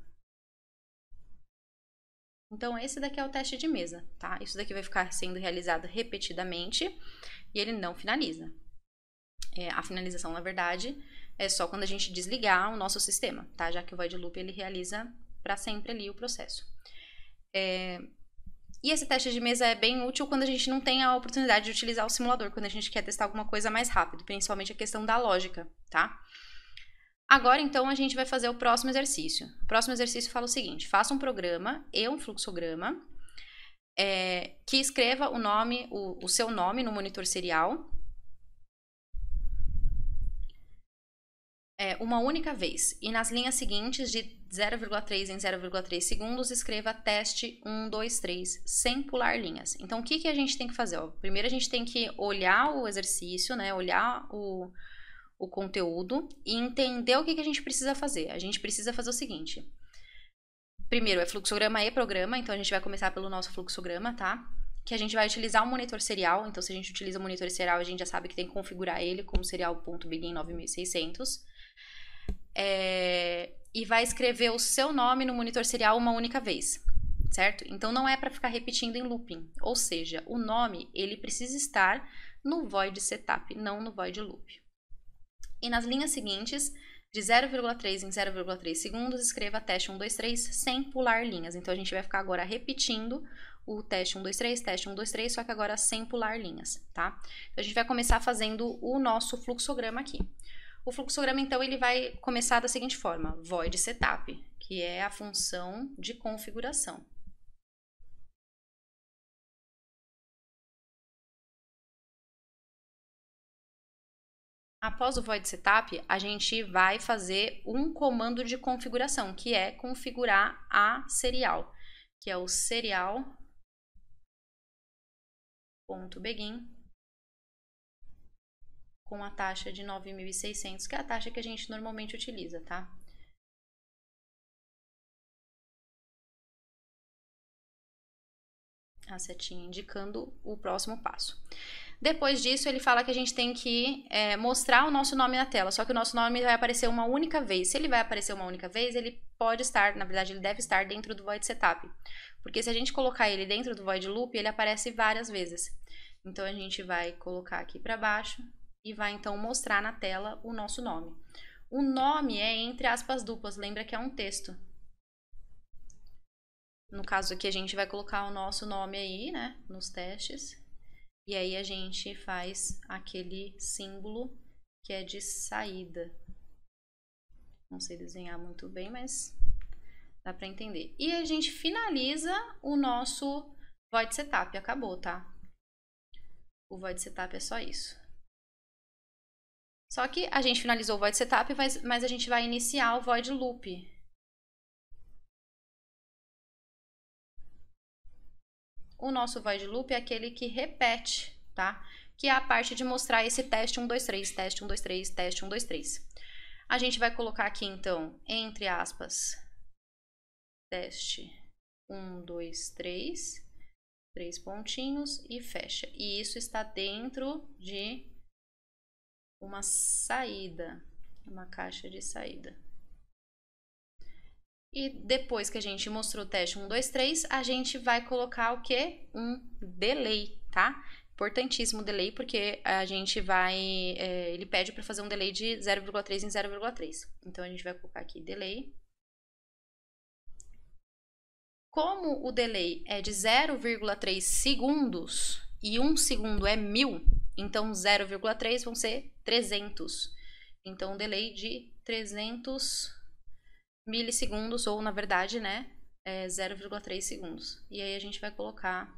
Então, esse daqui é o teste de mesa, tá? Isso daqui vai ficar sendo realizado repetidamente e ele não finaliza. A finalização, na verdade, é só quando a gente desligar o nosso sistema, tá? Já que o void loop, ele realiza para sempre ali o processo. E esse teste de mesa é bem útil quando a gente não tem a oportunidade de utilizar o simulador, quando a gente quer testar alguma coisa mais rápido, principalmente a questão da lógica, tá? Agora, então, a gente vai fazer o próximo exercício. O próximo exercício fala o seguinte: faça um programa e um fluxograma que escreva o seu nome no monitor serial uma única vez. E nas linhas seguintes, de 0,3 em 0,3 segundos, escreva teste 1, 2, 3, sem pular linhas. Então, o que a gente tem que fazer? Primeiro, a gente tem que olhar o exercício, né? Olhar o conteúdo e entender o que a gente precisa fazer. A gente precisa fazer o seguinte. Primeiro, é fluxograma e programa. Então, a gente vai começar pelo nosso fluxograma, tá? Que a gente vai utilizar um monitor serial. Então, se a gente utiliza o monitor serial, a gente já sabe que tem que configurar ele como serial.begin 9600. E vai escrever o seu nome no monitor serial uma única vez, certo? Então, não é para ficar repetindo em looping. Ou seja, o nome, ele precisa estar no void setup, não no void loop. E nas linhas seguintes, de 0,3 em 0,3 segundos, escreva teste 1, 2, 3, sem pular linhas. Então, a gente vai ficar agora repetindo o teste 1, 2, 3, teste 1, 2, 3, só que agora sem pular linhas, tá? Então, a gente vai começar fazendo o nosso fluxograma aqui. O fluxograma, então, ele vai começar da seguinte forma: void setup, que é a função de configuração. Após o void setup, a gente vai fazer um comando de configuração, que é configurar a serial, que é o serial.begin com a taxa de 9.600, que é a taxa que a gente normalmente utiliza, tá? A setinha indicando o próximo passo. Depois disso, ele fala que a gente tem que mostrar o nosso nome na tela, só que o nosso nome vai aparecer uma única vez. Se ele vai aparecer uma única vez, ele pode estar, na verdade, ele deve estar dentro do void setup. Porque se a gente colocar ele dentro do void loop, ele aparece várias vezes. Então, a gente vai colocar aqui para baixo e vai, então, mostrar na tela o nosso nome. O nome é entre aspas duplas, lembra que é um texto. No caso aqui, a gente vai colocar o nosso nome aí, né, nos testes. E aí a gente faz aquele símbolo que é de saída. Não sei desenhar muito bem, mas dá para entender. E a gente finaliza o nosso void setup. Acabou, tá? O void setup é só isso. Só que a gente finalizou o void setup, mas a gente vai iniciar o void loop. O nosso void loop é aquele que repete, tá? Que é a parte de mostrar esse teste 1, 2, 3, teste 1, 2, 3, teste 1, 2, 3. A gente vai colocar aqui, então, entre aspas, teste 1, 2, 3, 3 pontinhos e fecha. E isso está dentro de uma saída, uma caixa de saída. E depois que a gente mostrou o teste 1, 2, 3, a gente vai colocar o quê? Um delay, tá? Importantíssimo o delay, porque a gente vai... ele pede para fazer um delay de 0,3 em 0,3. Então, a gente vai colocar aqui delay. Como o delay é de 0,3 segundos e 1 segundo é 1000, então 0,3 vão ser 300. Então, um delay de 300 milissegundos, ou na verdade, né, 0,3 segundos. E aí a gente vai colocar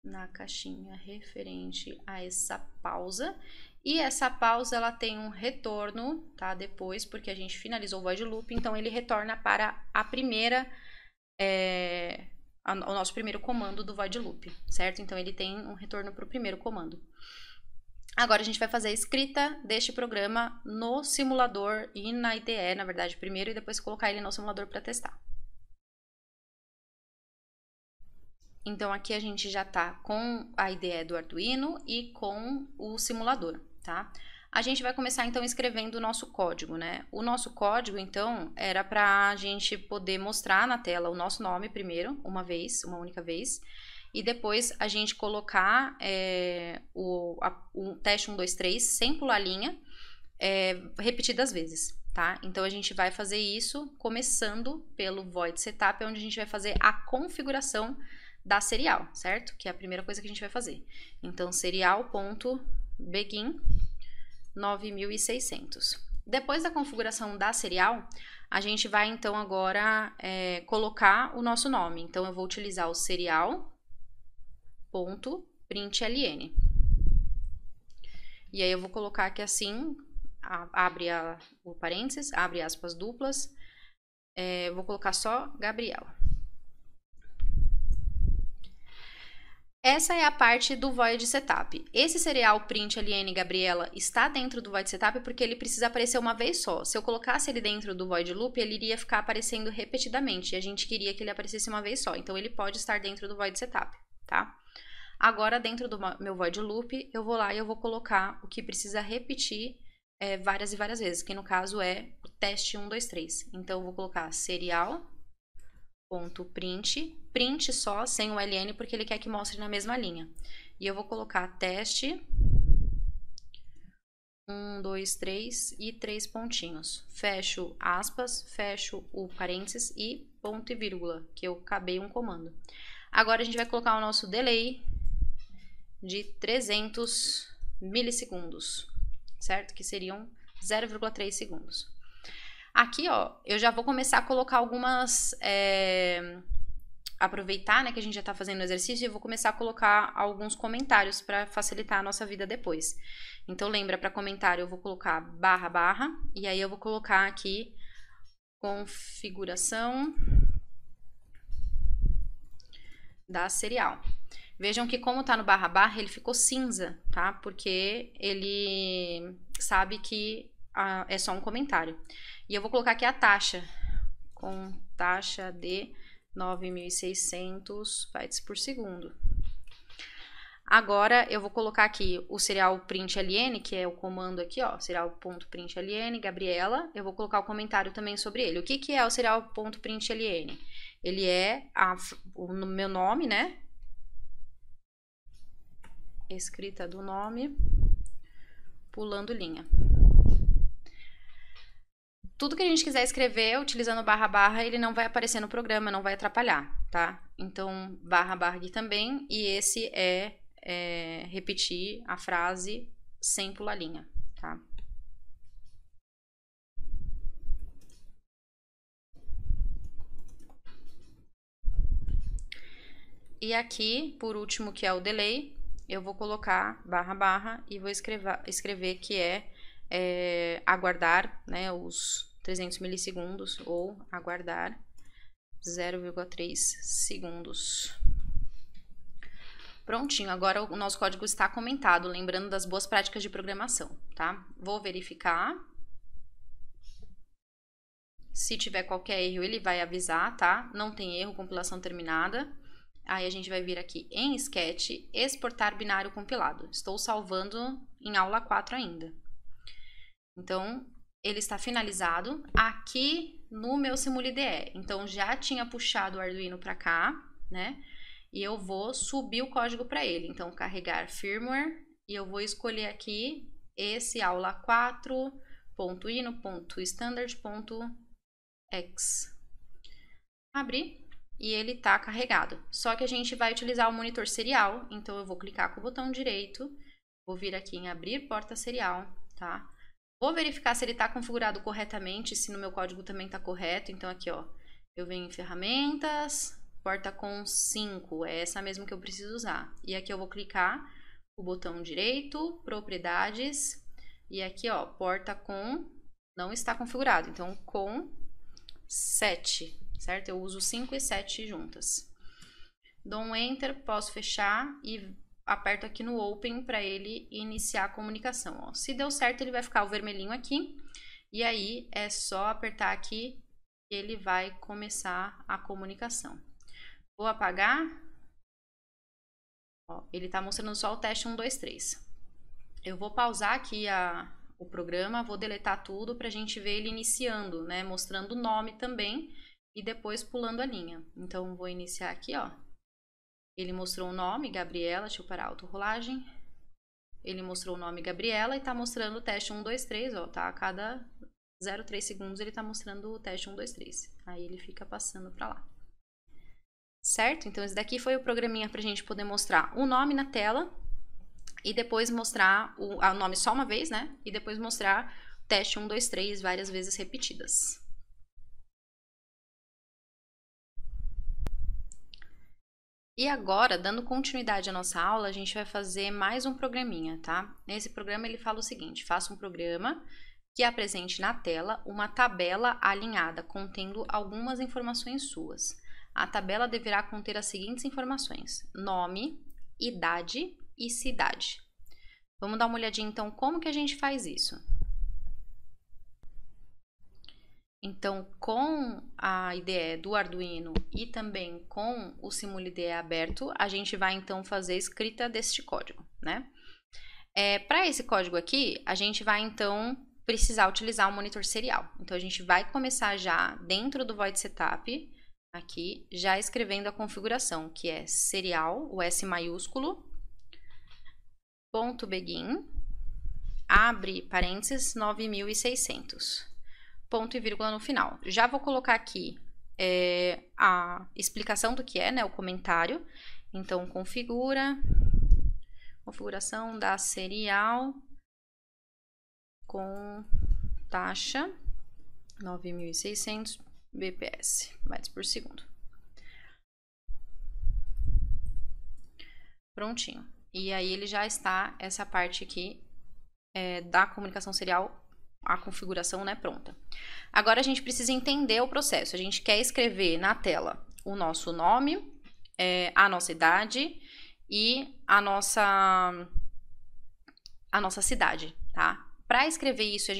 na caixinha referente a essa pausa. E essa pausa, ela tem um retorno, tá, depois, porque a gente finalizou o void loop, então ele retorna para a primeira, o nosso primeiro comando do void loop, certo? Então ele tem um retorno para o primeiro comando. Agora a gente vai fazer a escrita deste programa no simulador e na IDE, na verdade, primeiro, e depois colocar ele no simulador para testar. Então, aqui a gente já tá com a IDE do Arduino e com o simulador, tá? A gente vai começar, então, escrevendo o nosso código, né? O nosso código, então, era pra gente poder mostrar na tela o nosso nome primeiro, uma única vez, e depois a gente colocar o teste 1, 2, 3 sem pular linha, repetidas vezes, tá? Então, a gente vai fazer isso começando pelo void setup, onde a gente vai fazer a configuração da serial, certo? Que é a primeira coisa que a gente vai fazer. Então, serial.begin 9600. Depois da configuração da serial, a gente vai então agora colocar o nosso nome. Então, eu vou utilizar o serial.println. E aí eu vou colocar aqui assim, abre o parênteses, abre aspas duplas, vou colocar só Gabriela. Essa é a parte do void setup. Esse serial println Gabriela está dentro do void setup porque ele precisa aparecer uma vez só. Se eu colocasse ele dentro do void loop, ele iria ficar aparecendo repetidamente. E a gente queria que ele aparecesse uma vez só. Então, ele pode estar dentro do void setup, tá? Agora, dentro do meu void loop, eu vou lá e eu vou colocar o que precisa repetir várias e várias vezes, que no caso é o teste 1, 2, 3. Então, eu vou colocar serial.print, print só, sem o ln, porque ele quer que mostre na mesma linha. E eu vou colocar teste 1, 2, 3 e 3 pontinhos. Fecho aspas, fecho o parênteses e ponto e vírgula, que eu acabei um comando. Agora a gente vai colocar o nosso delay de 300 milissegundos, certo? Que seriam 0,3 segundos. Aqui, ó, eu já vou começar a colocar algumas... aproveitar, né, que a gente já tá fazendo o exercício e vou começar a colocar alguns comentários para facilitar a nossa vida depois. Então, lembra, para comentário eu vou colocar // e aí eu vou colocar aqui configuração da serial. Vejam que como tá no // ele ficou cinza, tá? Porque ele sabe que é só um comentário. E eu vou colocar aqui a taxa, com taxa de 9.600 bytes por segundo. Agora eu vou colocar aqui o serial println, que é o comando aqui, ó, serial.println, Gabriela. Eu vou colocar o comentário também sobre ele. O que que é o serial.println? Ele é o meu nome, né? Escrita do nome, pulando linha. Tudo que a gente quiser escrever utilizando // ele não vai aparecer no programa, não vai atrapalhar, tá? Então, // aqui também, e esse é repetir a frase sem pular linha, tá? E aqui, por último, que é o delay, eu vou colocar // e vou escrever que aguardar, né, os 300 milissegundos ou aguardar 0,3 segundos. Prontinho, agora o nosso código está comentado, lembrando das boas práticas de programação, tá? Vou verificar. Se tiver qualquer erro, ele vai avisar, tá? Não tem erro, compilação terminada. Aí a gente vai vir aqui em Sketch, exportar binário compilado. Estou salvando em aula 4 ainda. Então, ele está finalizado aqui no meu SimuliDE. Então, já tinha puxado o Arduino para cá, né? E eu vou subir o código para ele. Então, carregar firmware e eu vou escolher aqui esse aula 4.ino.standard.x. Abrir e ele está carregado. Só que a gente vai utilizar o monitor serial, então eu vou clicar com o botão direito, vou vir aqui em abrir porta serial, tá? Vou verificar se ele está configurado corretamente, se no meu código também está correto. Então aqui, ó, eu venho em ferramentas, porta com 5, é essa mesmo que eu preciso usar. E aqui eu vou clicar o botão direito, propriedades, e aqui, ó, porta com, não está configurado, então com 7, certo? Eu uso 5 e 7 juntas. Dou um Enter, posso fechar e aperto aqui no Open para ele iniciar a comunicação. Ó. Se deu certo, ele vai ficar o vermelhinho aqui. E aí, é só apertar aqui e ele vai começar a comunicação. Vou apagar. Ó, ele está mostrando só o teste 1, 2, 3. Eu vou pausar aqui o programa, vou deletar tudo para a gente ver ele iniciando, né? Mostrando o nome também e depois pulando a linha. Então, vou iniciar aqui, ó. Ele mostrou o nome, Gabriela, deixa eu parar a autorrolagem. Ele mostrou o nome Gabriela e tá mostrando o teste 1, 2, 3, ó, tá? A cada 0,3 segundos ele tá mostrando o teste 1, 2, 3. Aí ele fica passando pra lá. certo? Então, esse daqui foi o programinha para a gente poder mostrar o nome na tela e depois mostrar o nome só uma vez, né? E depois mostrar teste 1, 2, 3 várias vezes repetidas. E agora, dando continuidade à nossa aula, a gente vai fazer mais um programinha, tá? Nesse programa ele fala o seguinte: faça um programa que apresente na tela uma tabela alinhada contendo algumas informações suas. A tabela deverá conter as seguintes informações: nome, idade e cidade. Vamos dar uma olhadinha então como que a gente faz isso. Então, com a IDE do Arduino e também com o SimuliDE aberto, a gente vai então fazer a escrita deste código, né? Para esse código aqui, a gente vai então precisar utilizar um monitor serial. Então, a gente vai começar já dentro do Void Setup, aqui, já escrevendo a configuração, que é serial, o S maiúsculo, ponto begin, abre parênteses, 9600. Ponto e vírgula no final. Já vou colocar aqui a explicação do que é, né, o comentário. Então, configuração da serial com taxa 9.600 bps, bytes por segundo. Prontinho. E aí ele já está, essa parte aqui da comunicação serial, a configuração, né, pronta. Agora a gente precisa entender o processo. A gente quer escrever na tela o nosso nome, a nossa idade e a nossa cidade, tá? Para escrever isso,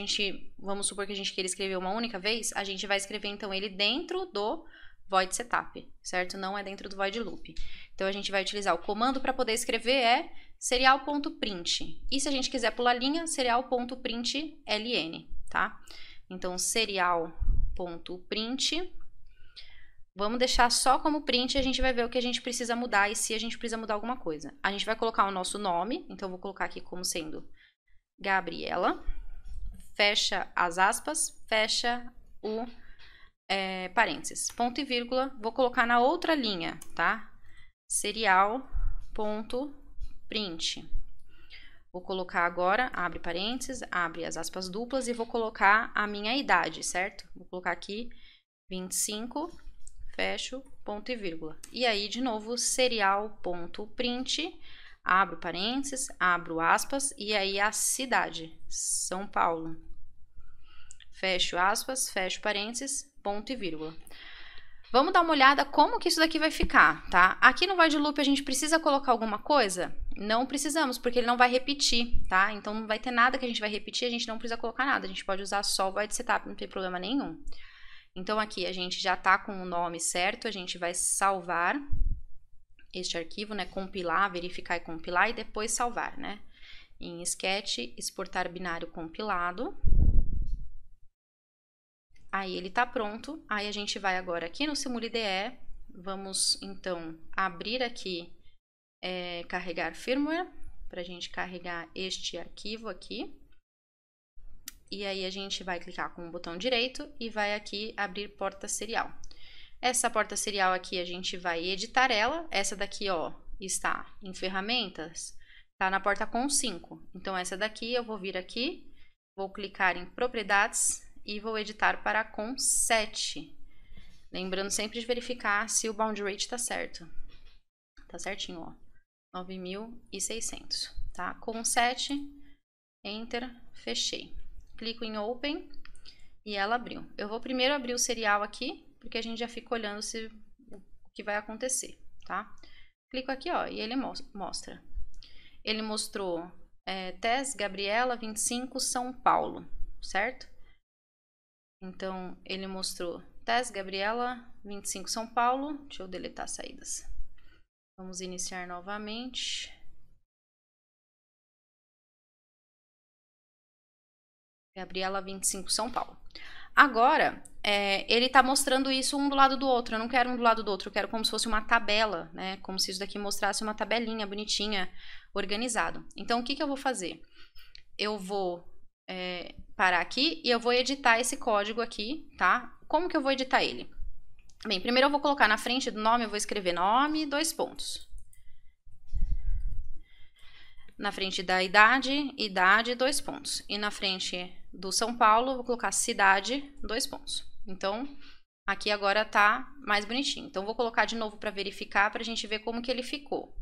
vamos supor que a gente queira escrever uma única vez, a gente vai escrever então ele dentro do Void Setup, certo? Não é dentro do Void Loop. Então a gente vai utilizar o comando para poder escrever serial.print. E se a gente quiser pular linha, serial.println, tá? Então, serial.print. Vamos deixar só como print e a gente vai ver o que a gente precisa mudar e se a gente precisa mudar alguma coisa. A gente vai colocar o nosso nome, então eu vou colocar aqui como sendo Gabriela. Fecha as aspas, fecha o parênteses. Ponto e vírgula, vou colocar na outra linha, tá? Serial.print. Vou colocar agora, abre parênteses, abre as aspas duplas e vou colocar a minha idade, certo? Vou colocar aqui 25, fecho, ponto e vírgula. E aí, de novo, serial.print, abro parênteses, abro aspas e aí a cidade, São Paulo. Fecho aspas, fecho parênteses, ponto e vírgula. Vamos dar uma olhada como que isso daqui vai ficar, tá? Aqui no Void Loop a gente precisa colocar alguma coisa? Não precisamos, porque ele não vai repetir, tá? Então não vai ter nada que a gente vai repetir, a gente não precisa colocar nada. A gente pode usar só o Void Setup, não tem problema nenhum. Então aqui a gente já tá com o nome certo, a gente vai salvar este arquivo, né? Compilar, verificar e compilar e depois salvar, né? Em Sketch, exportar binário compilado. Aí ele tá pronto, aí a gente vai agora aqui no SimuliDE, vamos então abrir aqui, carregar firmware, para a gente carregar este arquivo aqui. E aí a gente vai clicar com o botão direito e vai aqui abrir porta serial. Essa porta serial aqui a gente vai editar ela, essa daqui ó, está em ferramentas, tá na porta com 5. Então essa daqui eu vou vir aqui, vou clicar em propriedades, e vou editar para com 7. Lembrando sempre de verificar se o bound rate está certo. Tá certinho, ó. 9.600, tá? Com 7, Enter, fechei. Clico em Open e ela abriu. Eu vou primeiro abrir o serial aqui, porque a gente já fica olhando o que vai acontecer, tá? Clico aqui, ó, e ele mostra. Ele mostrou Tess Gabriela 25 São Paulo, certo? Então, ele mostrou Tess Gabriela, 25 São Paulo. Deixa eu deletar as saídas. Vamos iniciar novamente. Gabriela, 25 São Paulo. Agora, ele está mostrando isso um do lado do outro. Eu não quero um do lado do outro, eu quero como se fosse uma tabela, né? Como se isso daqui mostrasse uma tabelinha bonitinha, organizado. Então, o que eu vou fazer? Eu vou parar aqui e eu vou editar esse código aqui, tá? Como que eu vou editar ele? Bem, primeiro eu vou colocar na frente do nome, eu vou escrever nome, 2 pontos. Na frente da idade, idade, 2 pontos. E na frente do São Paulo, eu vou colocar cidade, 2 pontos. Então, aqui agora tá mais bonitinho. Então, vou colocar de novo para verificar, pra gente ver como que ele ficou.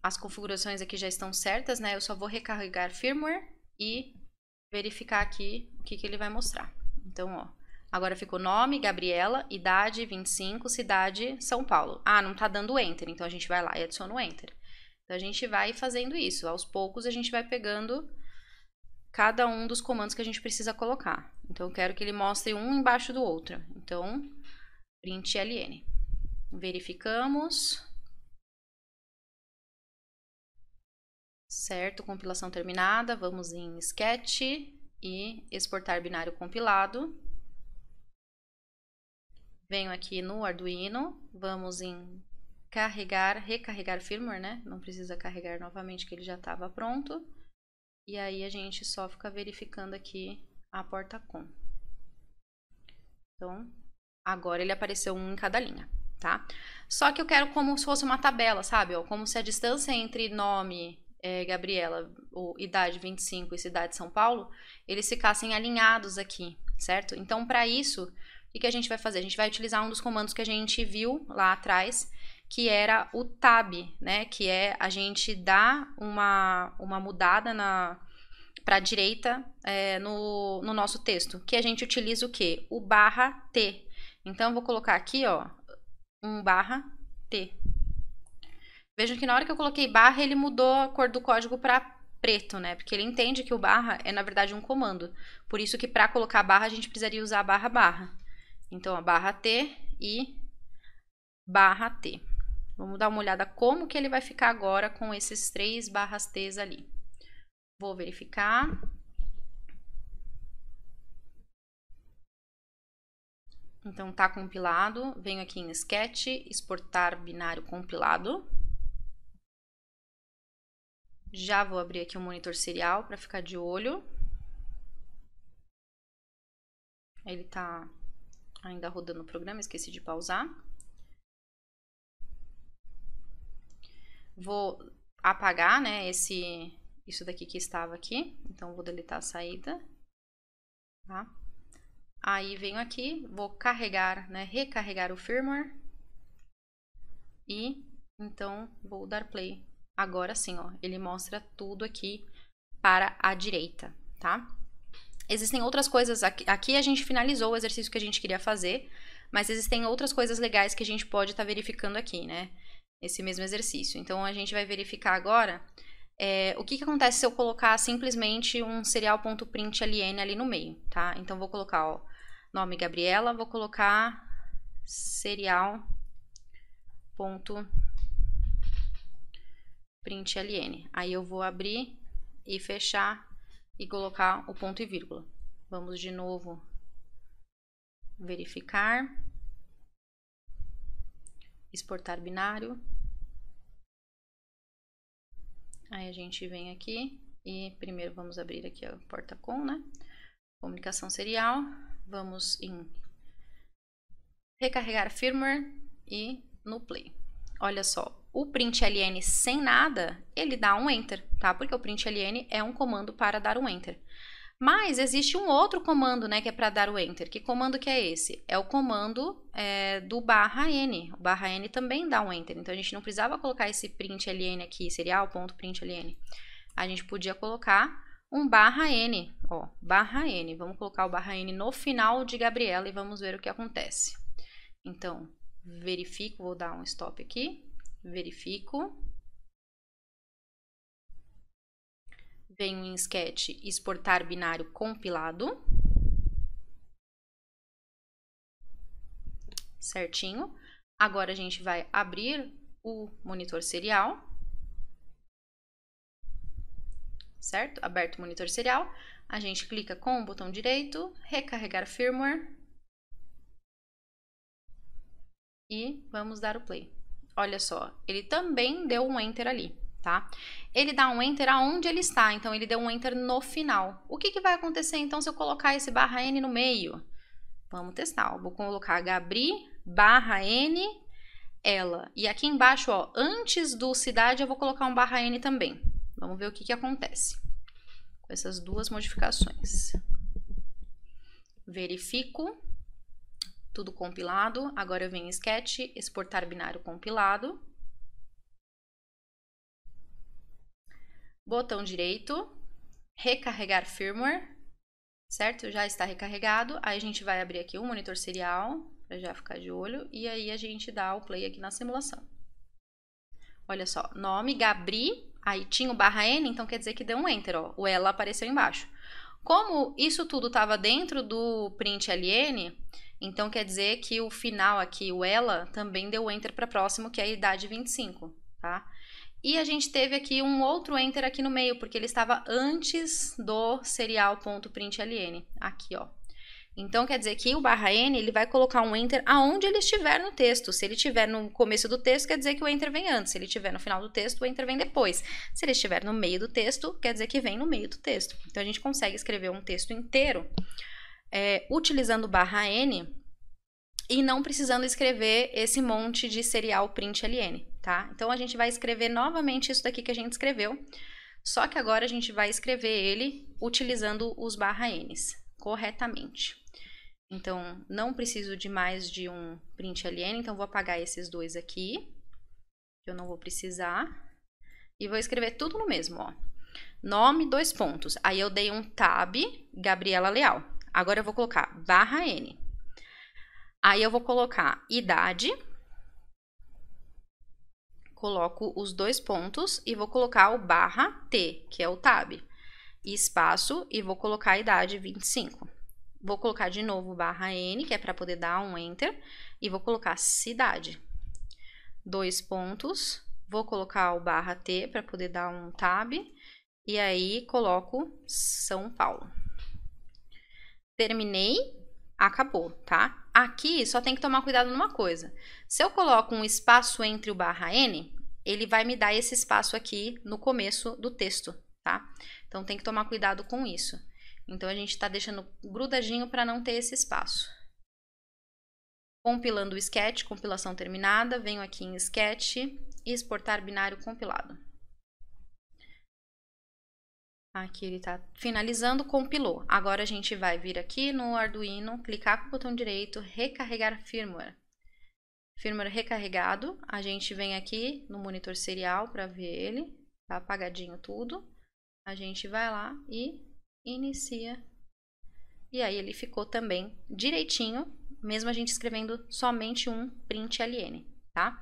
As configurações aqui já estão certas, né? Eu só vou recarregar firmware e verificar aqui o que ele vai mostrar. Então, ó, agora ficou nome, Gabriela, idade, 25, cidade, São Paulo. Ah, não tá dando Enter, então a gente vai lá e adiciona o Enter. Então, a gente vai fazendo isso. Aos poucos, a gente vai pegando cada um dos comandos que a gente precisa colocar. Então, eu quero que ele mostre um embaixo do outro. Então, println. Verificamos. Certo, compilação terminada. Vamos em Sketch e exportar binário compilado. Venho aqui no Arduino, vamos em recarregar firmware, né? Não precisa carregar novamente que ele já estava pronto. E aí a gente só fica verificando aqui a porta com. Então, agora ele apareceu um em cada linha, tá? Só que eu quero como se fosse uma tabela, sabe? Ó, como se a distância entre nome, Gabriela, idade 25 e cidade São Paulo, eles ficassem alinhados aqui, certo? Então, para isso, o que a gente vai fazer? A gente vai utilizar um dos comandos que a gente viu lá atrás, que era o tab, né? Que é a gente dar uma mudada para a direita no nosso texto. Que a gente utiliza o quê? O /t. Então, eu vou colocar aqui, ó, um /t. Vejam que na hora que eu coloquei barra, ele mudou a cor do código para preto, né? Porque ele entende que o barra é, na verdade, um comando. Por isso que para colocar barra, a gente precisaria usar barra. Então, a /t e /t. Vamos dar uma olhada como que ele vai ficar agora com esses 3 /t's ali. Vou verificar. Então, tá compilado. Venho aqui em Sketch, exportar binário compilado. Já vou abrir aqui o monitor serial para ficar de olho. Ele tá ainda rodando o programa, esqueci de pausar. Vou apagar, né, isso daqui que estava aqui. Então, vou deletar a saída. Tá? Aí, venho aqui, vou carregar, né, recarregar o firmware. E, então, vou dar play. Agora sim, ó, ele mostra tudo aqui para a direita, tá? Existem outras coisas, aqui a gente finalizou o exercício que a gente queria fazer, mas existem outras coisas legais que a gente pode estar verificando aqui, né? Esse mesmo exercício. Então, a gente vai verificar agora o que acontece se eu colocar simplesmente um serial.println ali no meio, tá? Então, vou colocar, ó, nome Gabriela, vou colocar serial.println. Aí eu vou abrir e fechar e colocar o ponto e vírgula. Vamos de novo verificar. Exportar binário. Aí a gente vem aqui e primeiro vamos abrir aqui a porta com, né? Comunicação serial. Vamos em recarregar firmware e no play. Olha só, o println sem nada, ele dá um enter, tá? Porque o println é um comando para dar um enter. Mas existe um outro comando, né, que é para dar o enter. Que comando que é esse? É o comando do /n. O /n também dá um enter. Então, a gente não precisava colocar esse println aqui, serial.println. A gente podia colocar um /n, ó, /n. Vamos colocar o /n no final de Gabriela e vamos ver o que acontece. Então, verifico, vou dar um stop aqui, verifico, venho em Sketch, exportar binário compilado, certinho. Agora a gente vai abrir o monitor serial, certo? Aberto o monitor serial, a gente clica com o botão direito, recarregar firmware, e vamos dar o play. Olha só, ele também deu um enter ali, tá? Ele dá um enter aonde ele está, então ele deu um enter no final. O que que vai acontecer então se eu colocar esse barra N no meio? Vamos testar, ó. Vou colocar Gabri, barra N, ela. E aqui embaixo, ó, antes do cidade eu vou colocar um barra N também. Vamos ver o que que acontece com essas duas modificações. Verifico, tudo compilado. Agora eu venho em Sketch, exportar binário compilado. Botão direito, recarregar firmware, certo? Já está recarregado. Aí a gente vai abrir aqui o monitor serial, para já ficar de olho. E aí a gente dá o play aqui na simulação. Olha só, nome, Gabri, aí tinha o barra N, então quer dizer que deu um enter, ó. O ela apareceu embaixo. Como isso tudo estava dentro do print ln, então quer dizer que o final aqui, o ela, também deu enter para próximo, que é a idade 25, tá? E a gente teve aqui um outro enter aqui no meio, porque ele estava antes do serial.println, aqui, ó. Então, quer dizer que o barra N, ele vai colocar um enter aonde ele estiver no texto. Se ele estiver no começo do texto, quer dizer que o enter vem antes. Se ele estiver no final do texto, o enter vem depois. Se ele estiver no meio do texto, quer dizer que vem no meio do texto. Então, a gente consegue escrever um texto inteiro utilizando o barra N e não precisando escrever esse monte de serial println, tá? Então, a gente vai escrever novamente isso daqui que a gente escreveu, só que agora a gente vai escrever ele utilizando os barra Ns corretamente. Então, não preciso de mais de um println, então vou apagar esses dois aqui, que eu não vou precisar, e vou escrever tudo no mesmo, ó. Nome, dois pontos. Aí eu dei um tab, Gabriela Leal. Agora eu vou colocar barra N. Aí eu vou colocar idade, coloco os dois pontos e vou colocar o barra T, que é o tab, espaço, e vou colocar a idade 25. Vou colocar de novo barra N, que é para poder dar um enter, e vou colocar cidade. Dois pontos, vou colocar o barra T para poder dar um tab, e aí coloco São Paulo. Terminei, acabou, tá? Aqui só tem que tomar cuidado numa coisa. Se eu coloco um espaço entre o barra N, ele vai me dar esse espaço aqui no começo do texto, tá? Então tem que tomar cuidado com isso. Então, a gente está deixando grudadinho para não ter esse espaço. Compilando o sketch, compilação terminada. Venho aqui em sketch e exportar binário compilado. Aqui ele está finalizando, compilou. Agora a gente vai vir aqui no Arduino, clicar com o botão direito, recarregar firmware. Firmware recarregado. A gente vem aqui no monitor serial para ver ele. Tá apagadinho tudo. A gente vai lá e inicia, e aí ele ficou também direitinho, mesmo a gente escrevendo somente um println, tá?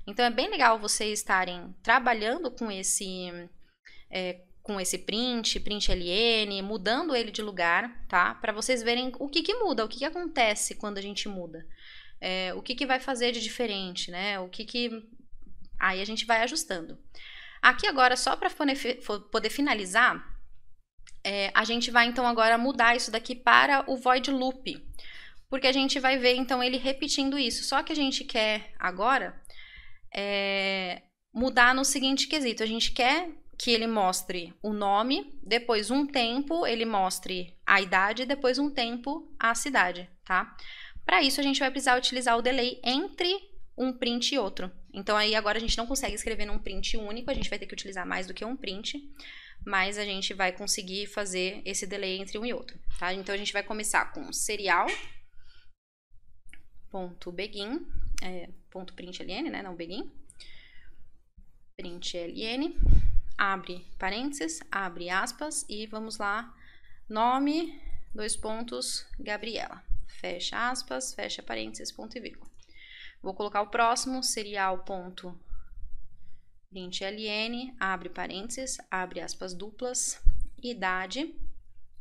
Então é bem legal vocês estarem trabalhando com esse println, mudando ele de lugar, tá? Para vocês verem o que que muda, o que que acontece quando a gente muda, o que que vai fazer de diferente, né? Aí a gente vai ajustando. Aqui agora, só para poder finalizar, a gente vai então agora mudar isso daqui para o void loop, porque a gente vai ver então ele repetindo isso, só que a gente quer agora mudar no seguinte quesito, a gente quer que ele mostre o nome, depois um tempo ele mostre a idade, depois um tempo a cidade, tá? Para isso a gente vai precisar utilizar o delay entre um print e outro, então aí agora a gente não consegue escrever num print único, a gente vai ter que utilizar mais do que um print, mas a gente vai conseguir fazer esse delay entre um e outro, tá? Então, a gente vai começar com serial.begin, .println, né? Não begin. Println, abre parênteses, abre aspas e vamos lá, nome, dois pontos, Gabriela. Fecha aspas, fecha parênteses, ponto e vírgula. Vou colocar o próximo, serial.println, abre parênteses, abre aspas duplas, idade,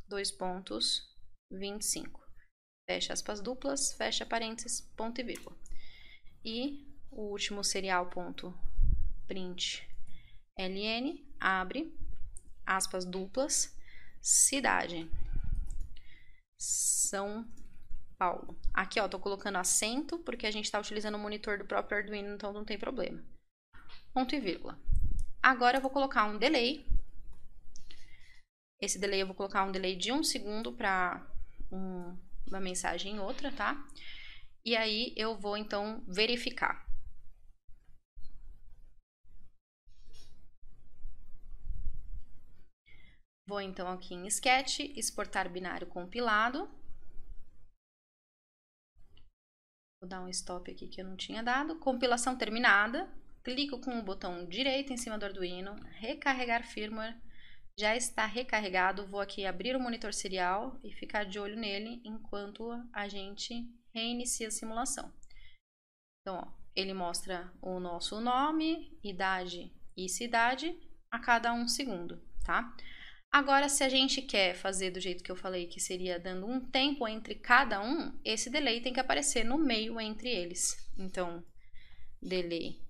dois pontos, 25. Fecha aspas duplas, fecha parênteses, ponto e vírgula. E o último serial.println, abre aspas duplas, cidade, São Paulo. Aqui, ó, tô colocando acento, porque a gente tá utilizando o monitor do próprio Arduino, então não tem problema. Ponto e vírgula. Agora eu vou colocar um delay. Esse delay eu vou colocar um delay de 1 segundo para uma mensagem em outra, tá? E aí eu vou então verificar. Vou então aqui em Sketch, exportar binário compilado. Vou dar um stop aqui que eu não tinha dado. Compilação terminada. Clico com o botão direito em cima do Arduino, recarregar firmware. Já está recarregado. Vou aqui abrir o monitor serial e ficar de olho nele enquanto a gente reinicia a simulação. Então, ó, ele mostra o nosso nome, idade e cidade a cada 1 segundo, tá? Agora, se a gente quer fazer do jeito que eu falei, que seria dando um tempo entre cada um, esse delay tem que aparecer no meio entre eles. Então, delay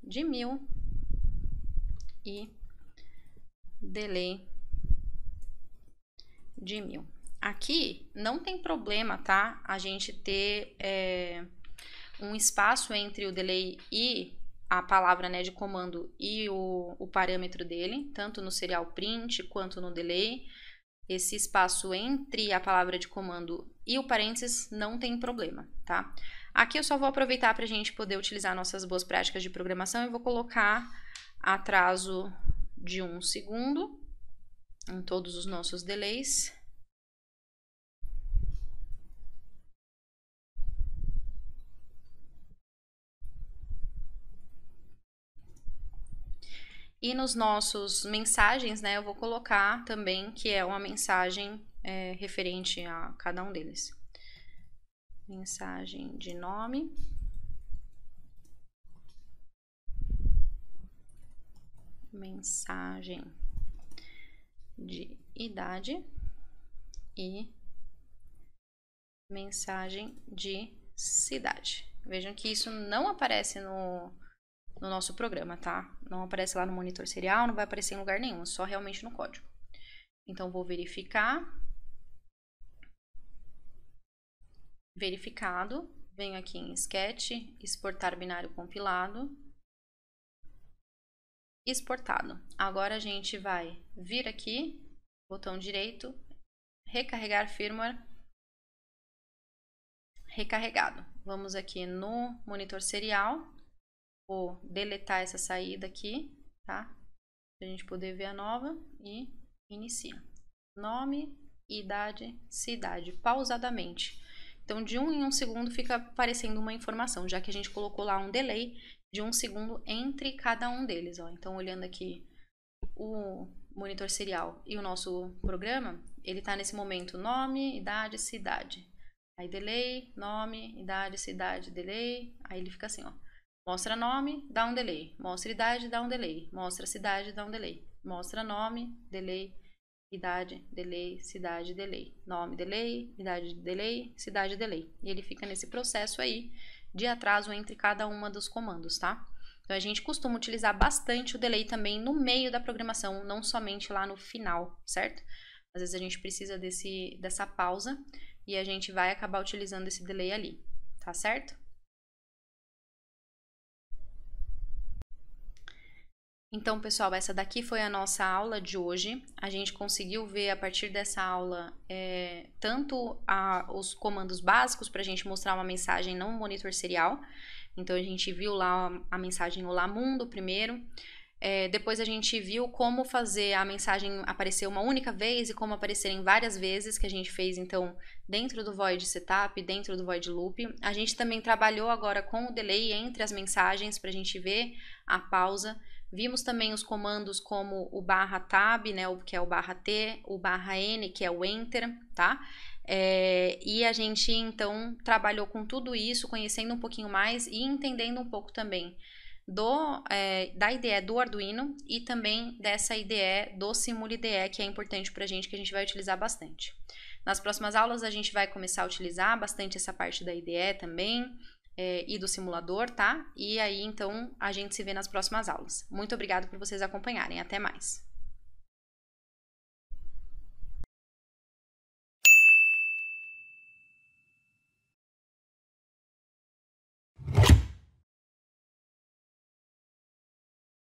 de 1000 e delay de 1000. Aqui não tem problema, tá? A gente ter um espaço entre o delay e a palavra, né, de comando e o parâmetro dele, tanto no serial print quanto no delay. Esse espaço entre a palavra de comando e o parênteses não tem problema, tá? Aqui eu só vou aproveitar para a gente poder utilizar nossas boas práticas de programação e vou colocar atraso de 1 segundo em todos os nossos delays. E nos nossos mensagens, né, eu vou colocar também que é uma mensagem referente a cada um deles. Mensagem de nome. Mensagem de idade. E mensagem de cidade. Vejam que isso não aparece no nosso programa, tá? Não aparece lá no monitor serial, não vai aparecer em lugar nenhum, só realmente no código. Então, vou verificar. Verificado. Venho aqui em Sketch, exportar binário compilado. Exportado. Agora a gente vai vir aqui, botão direito, recarregar firmware. Recarregado. Vamos aqui no monitor serial. Vou deletar essa saída aqui, tá? Pra gente poder ver a nova e inicia. Nome, idade, cidade, pausadamente. Então, de 1 em 1 segundo fica aparecendo uma informação, já que a gente colocou lá um delay de 1 segundo entre cada um deles, ó. Então, olhando aqui o monitor serial e o nosso programa, ele tá nesse momento nome, idade, cidade. Aí, delay, nome, idade, cidade, delay. Aí, ele fica assim, ó. Mostra nome, dá um delay. Mostra idade, dá um delay. Mostra cidade, dá um delay. Mostra nome, delay, idade, delay, cidade, delay. Nome, delay, idade, delay, cidade, delay. E ele fica nesse processo aí de atraso entre cada uma dos comandos, tá? Então, a gente costuma utilizar bastante o delay também no meio da programação, não somente lá no final, certo? Às vezes a gente precisa dessa pausa e a gente vai acabar utilizando esse delay ali, tá certo? Então, pessoal, essa daqui foi a nossa aula de hoje. A gente conseguiu ver a partir dessa aula tanto os comandos básicos para a gente mostrar uma mensagem no monitor serial. Então, a gente viu lá a mensagem Olá Mundo primeiro. Depois a gente viu como fazer a mensagem aparecer uma única vez e como aparecer em várias vezes, que a gente fez então dentro do void setup, dentro do void loop. A gente também trabalhou agora com o delay entre as mensagens para a gente ver a pausa. Vimos também os comandos como o /tab, né, que é o /t, o /n, que é o enter, tá? E a gente então trabalhou com tudo isso, conhecendo um pouquinho mais e entendendo um pouco também da IDE do Arduino e também dessa IDE do SimulIDE, que é importante pra gente, que a gente vai utilizar bastante. Nas próximas aulas a gente vai começar a utilizar bastante essa parte da IDE também, e do simulador, tá? E aí, então, a gente se vê nas próximas aulas. Muito obrigada por vocês acompanharem. Até mais!